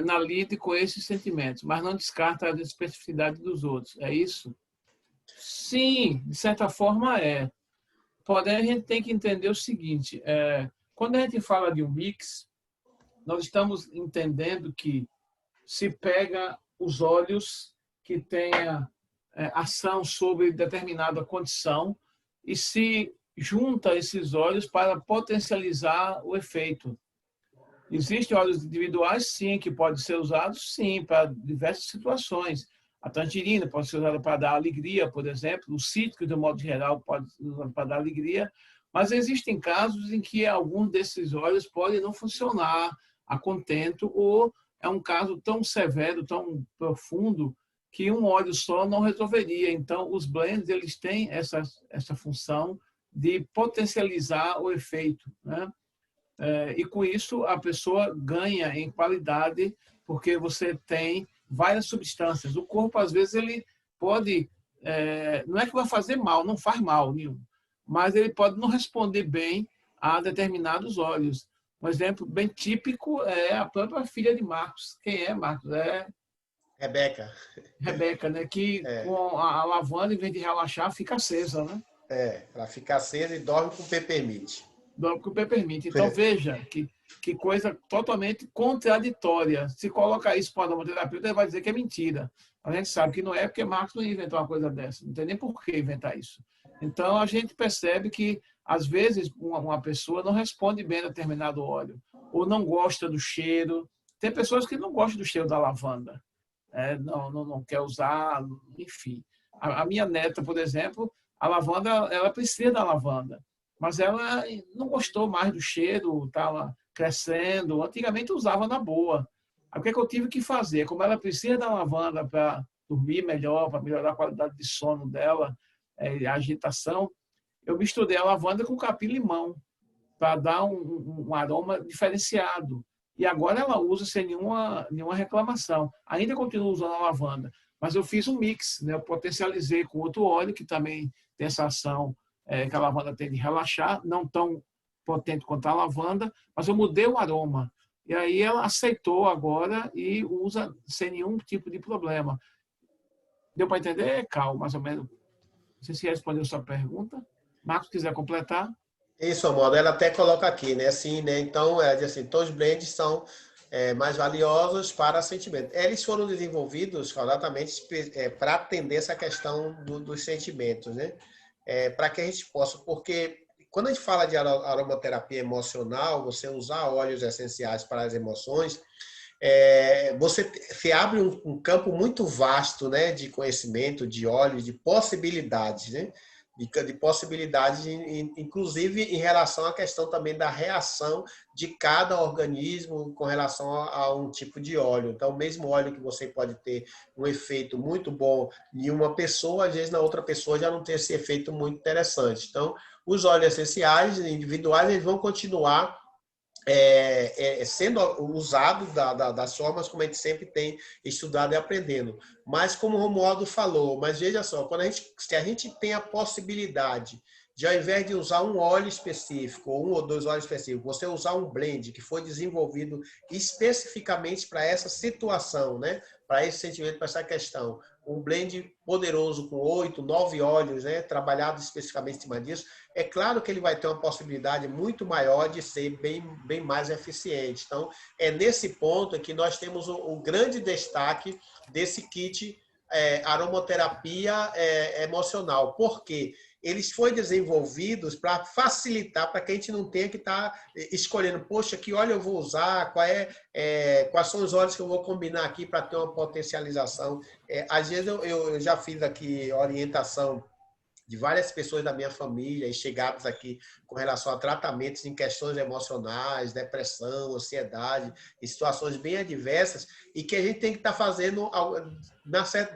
na lide com esses sentimentos, mas não descarta a especificidade dos outros. É isso? Sim, de certa forma é. Porém, a gente tem que entender o seguinte, quando a gente fala de um mix, nós estamos entendendo que se pega os óleos que tenha ação sobre determinada condição e se junta esses óleos para potencializar o efeito. Existem óleos individuais, sim, que podem ser usados, sim, para diversas situações. A tangerina pode ser usada para dar alegria, por exemplo. O cítrico, de um modo geral, pode ser usado para dar alegria. Mas existem casos em que alguns desses óleos podem não funcionar a contento, ou é um caso tão severo, tão profundo, que um óleo só não resolveria. Então, os blends, eles têm essa função de potencializar o efeito, né? E com isso a pessoa ganha em qualidade, porque você tem várias substâncias. O corpo, às vezes, ele pode, não é que vai fazer mal, não faz mal nenhum, mas ele pode não responder bem a determinados óleos. Um exemplo bem típico é a própria filha de Marcos. Quem é Marcos? É Rebeca. Rebeca, né? Que com a lavanda, em vez de relaxar, fica acesa, né? Ela fica acesa e dorme com peppermint. Dorme com peppermint. Então, veja que coisa totalmente contraditória. Se colocar isso para o aromaterapeuta, ele vai dizer que é mentira. A gente sabe que não é, porque Marcos não ia inventar uma coisa dessa. Não tem nem por que inventar isso. Então, a gente percebe que, às vezes, uma pessoa não responde bem a determinado óleo, ou não gosta do cheiro. Tem pessoas que não gostam do cheiro da lavanda. não quer usar, enfim. A minha neta, por exemplo, a lavanda, ela precisa da lavanda, mas ela não gostou mais do cheiro, estava crescendo. Antigamente usava na boa. Aí, o que eu tive que fazer? Como ela precisa da lavanda para dormir melhor, para melhorar a qualidade de sono dela, a agitação, eu misturei a lavanda com capim-limão para dar um aroma diferenciado. E agora ela usa sem nenhuma reclamação. Ainda continua usando a lavanda, mas eu fiz um mix, né? Eu potencializei com outro óleo que também tem essa ação que a lavanda tem de relaxar, não tão potente quanto a lavanda, mas eu mudei o aroma. E aí ela aceitou agora e usa sem nenhum tipo de problema. Deu para entender, Cal, mais ou menos? Não sei se respondeu a sua pergunta. Marcos, quiser completar? Isso, Amanda, ela até coloca aqui, né? Assim, né? Então, ela diz assim, então os blends são mais valiosos para sentimento. Eles foram desenvolvidos exatamente para atender essa questão dos sentimentos, né? Para que a gente possa, porque quando a gente fala de aromaterapia emocional, você usar óleos essenciais para as emoções, você abre um campo muito vasto, né, de conhecimento, de óleos, de possibilidades, né? De possibilidades, inclusive em relação à questão também da reação de cada organismo com relação a um tipo de óleo. Então, o mesmo óleo que você pode ter um efeito muito bom em uma pessoa, às vezes na outra pessoa já não tem esse efeito muito interessante. Então, os óleos essenciais individuais, eles vão continuar sendo usado das formas como a gente sempre tem estudado e aprendendo. Mas como o Romualdo falou, mas veja só, se a gente tem a possibilidade de, ao invés de usar um óleo específico, ou um ou dois óleos específicos, você usar um blend que foi desenvolvido especificamente para essa situação, né? Para esse sentimento, para essa questão. Um blend poderoso com 8, 9 óleos, né? Trabalhado especificamente em cima disso, é claro que ele vai ter uma possibilidade muito maior de ser bem mais eficiente. Então, é nesse ponto que nós temos o grande destaque desse kit aromaterapia emocional. Por quê? Eles foram desenvolvidos para facilitar, para que a gente não tenha que estar escolhendo, poxa, que óleo eu vou usar, quais são os óleos que eu vou combinar aqui para ter uma potencialização. Às vezes eu já fiz aqui orientação de várias pessoas da minha família e chegados aqui com relação a tratamentos em questões emocionais, depressão, ansiedade, em situações bem adversas, e que a gente tem que estar fazendo,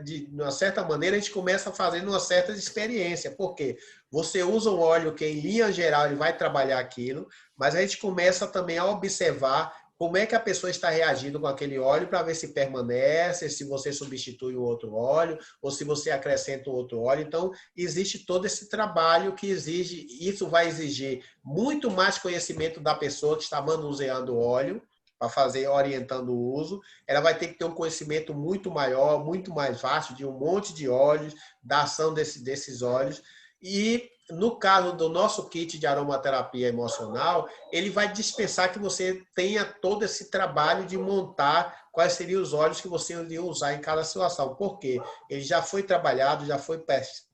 de uma certa maneira, a gente começa fazendo uma certa experiência, porque você usa um óleo que, em linha geral, ele vai trabalhar aquilo, mas a gente começa também a observar como é que a pessoa está reagindo com aquele óleo para ver se permanece, se você substitui o outro óleo ou se você acrescenta um outro óleo. Então, existe todo esse trabalho que exige, isso vai exigir muito mais conhecimento da pessoa que está manuseando o óleo, para fazer, orientando o uso. Ela vai ter que ter um conhecimento muito maior, muito mais vasto, de um monte de óleos, da ação desses óleos. E no caso do nosso kit de aromaterapia emocional, ele vai dispensar que você tenha todo esse trabalho de montar quais seriam os óleos que você iria usar em cada situação. Por quê? Ele já foi trabalhado, já foi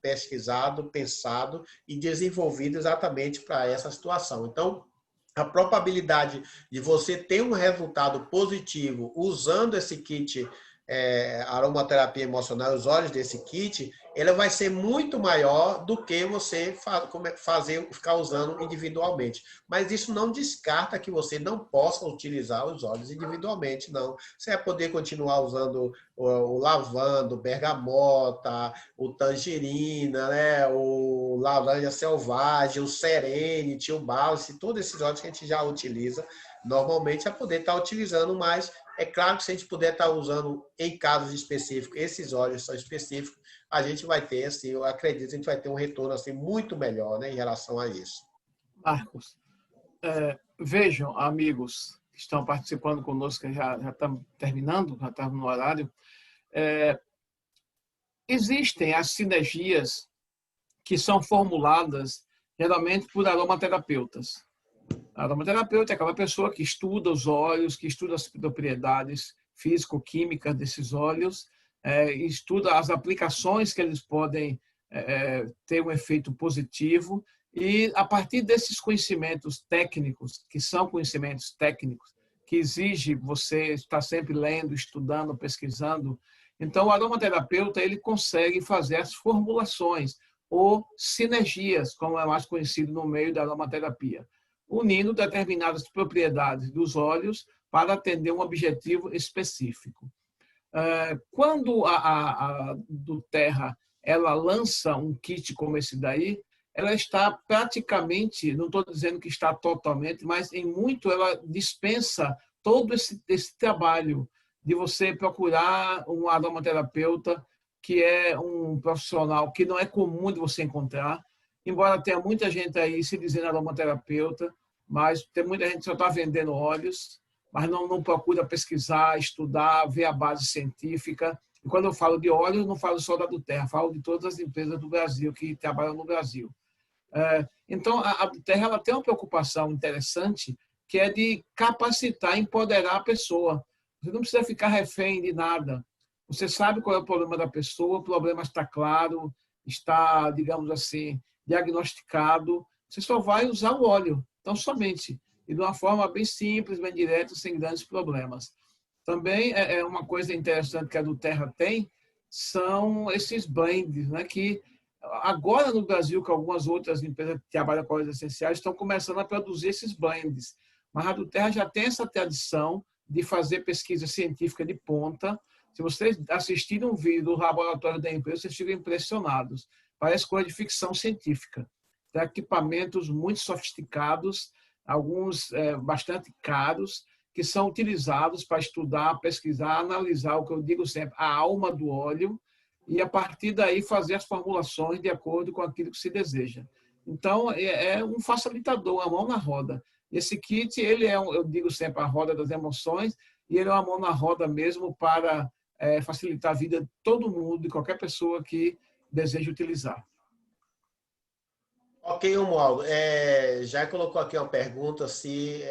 pesquisado, pensado e desenvolvido exatamente para essa situação. Então, a probabilidade de você ter um resultado positivo usando esse kit aromaterapia emocional, os óleos desse kit, ela vai ser muito maior do que você ficar usando individualmente. Mas isso não descarta que você não possa utilizar os óleos individualmente, não. Você vai poder continuar usando o lavanda, o bergamota, o tangerina, né? O laranja selvagem, o serenity, o balsam, todos esses óleos que a gente já utiliza normalmente, é poder estar utilizando, mas é claro que se a gente puder estar usando em casos específicos, esses óleos são específicos, a gente vai ter, assim, eu acredito que a gente vai ter um retorno assim, muito melhor, né, em relação a isso. Marcos, vejam, amigos que estão participando conosco, já estamos terminando, já estamos no horário, existem as sinergias que são formuladas geralmente por aromaterapeutas. A aromaterapeuta é aquela pessoa que estuda os óleos, que estuda as propriedades físico-químicas desses óleos, estuda as aplicações que eles podem ter um efeito positivo, e a partir desses conhecimentos técnicos, que são conhecimentos técnicos, que exige você estar sempre lendo, estudando, pesquisando, Então, o aromaterapeuta ele consegue fazer as formulações ou sinergias, como é mais conhecido no meio da aromaterapia, unindo determinadas propriedades dos óleos para atender um objetivo específico. Quando a do Terra ela lança um kit como esse daí, ela está praticamente, não estou dizendo que está totalmente, mas em muito ela dispensa todo esse trabalho de você procurar um aromaterapeuta que é um profissional que não é comum de você encontrar, embora tenha muita gente aí se dizendo aromaterapeuta, mas tem muita gente que só está vendendo óleos, mas não procura pesquisar, estudar, ver a base científica. E quando eu falo de óleo, não falo só da do Terra, falo de todas as empresas do Brasil que trabalham no Brasil. Então, a do Terra ela tem uma preocupação interessante, que é de capacitar, empoderar a pessoa. Você não precisa ficar refém de nada. Você sabe qual é o problema da pessoa, o problema está claro, está, digamos assim, diagnosticado. Você só vai usar o óleo, então somente. E de uma forma bem simples, bem direta, sem grandes problemas. Também é uma coisa interessante que a do Terra tem, são esses blends, né, que agora no Brasil, que algumas outras empresas que trabalham com óleos essenciais estão começando a produzir esses blends. Mas a do Terra já tem essa tradição de fazer pesquisa científica de ponta. Se vocês assistirem um vídeo do laboratório da empresa, vocês ficam impressionados. Parece coisa de ficção científica. Tem equipamentos muito sofisticados, alguns bastante caros, que são utilizados para estudar, pesquisar, analisar o que eu digo sempre, a alma do óleo, e a partir daí fazer as formulações de acordo com aquilo que se deseja. Então, é um facilitador, a mão na roda. Esse kit, ele eu digo sempre, a roda das emoções, e ele é uma mão na roda mesmo para facilitar a vida de todo mundo, de qualquer pessoa que deseja utilizar. Ok, Romualdo. Já colocou aqui uma pergunta se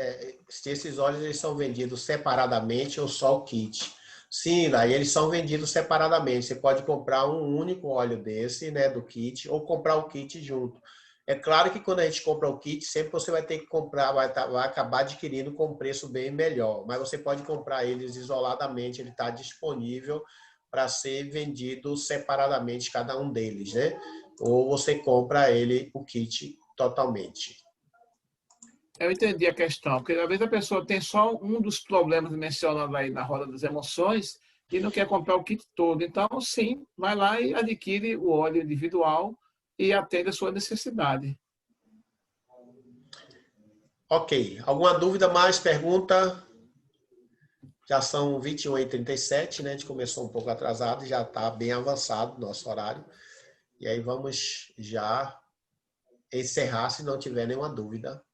esses óleos eles são vendidos separadamente ou só o kit. Sim, daí eles são vendidos separadamente. Você pode comprar um único óleo desse, né, do kit, ou comprar o kit junto. É claro que quando a gente compra o kit, sempre você vai ter que comprar, vai acabar adquirindo com um preço bem melhor. Mas você pode comprar eles isoladamente, ele está disponível para ser vendido separadamente, cada um deles, né? Ou você compra ele, o kit, totalmente. Eu entendi a questão, porque às vezes a pessoa tem só um dos problemas mencionados aí na roda das emoções e não quer comprar o kit todo. Então, sim, vai lá e adquire o óleo individual e atende a sua necessidade. Ok. Alguma dúvida mais? Pergunta? Já são 21h37, né? A gente começou um pouco atrasado e já está bem avançado o nosso horário. E aí vamos já encerrar se não tiver nenhuma dúvida.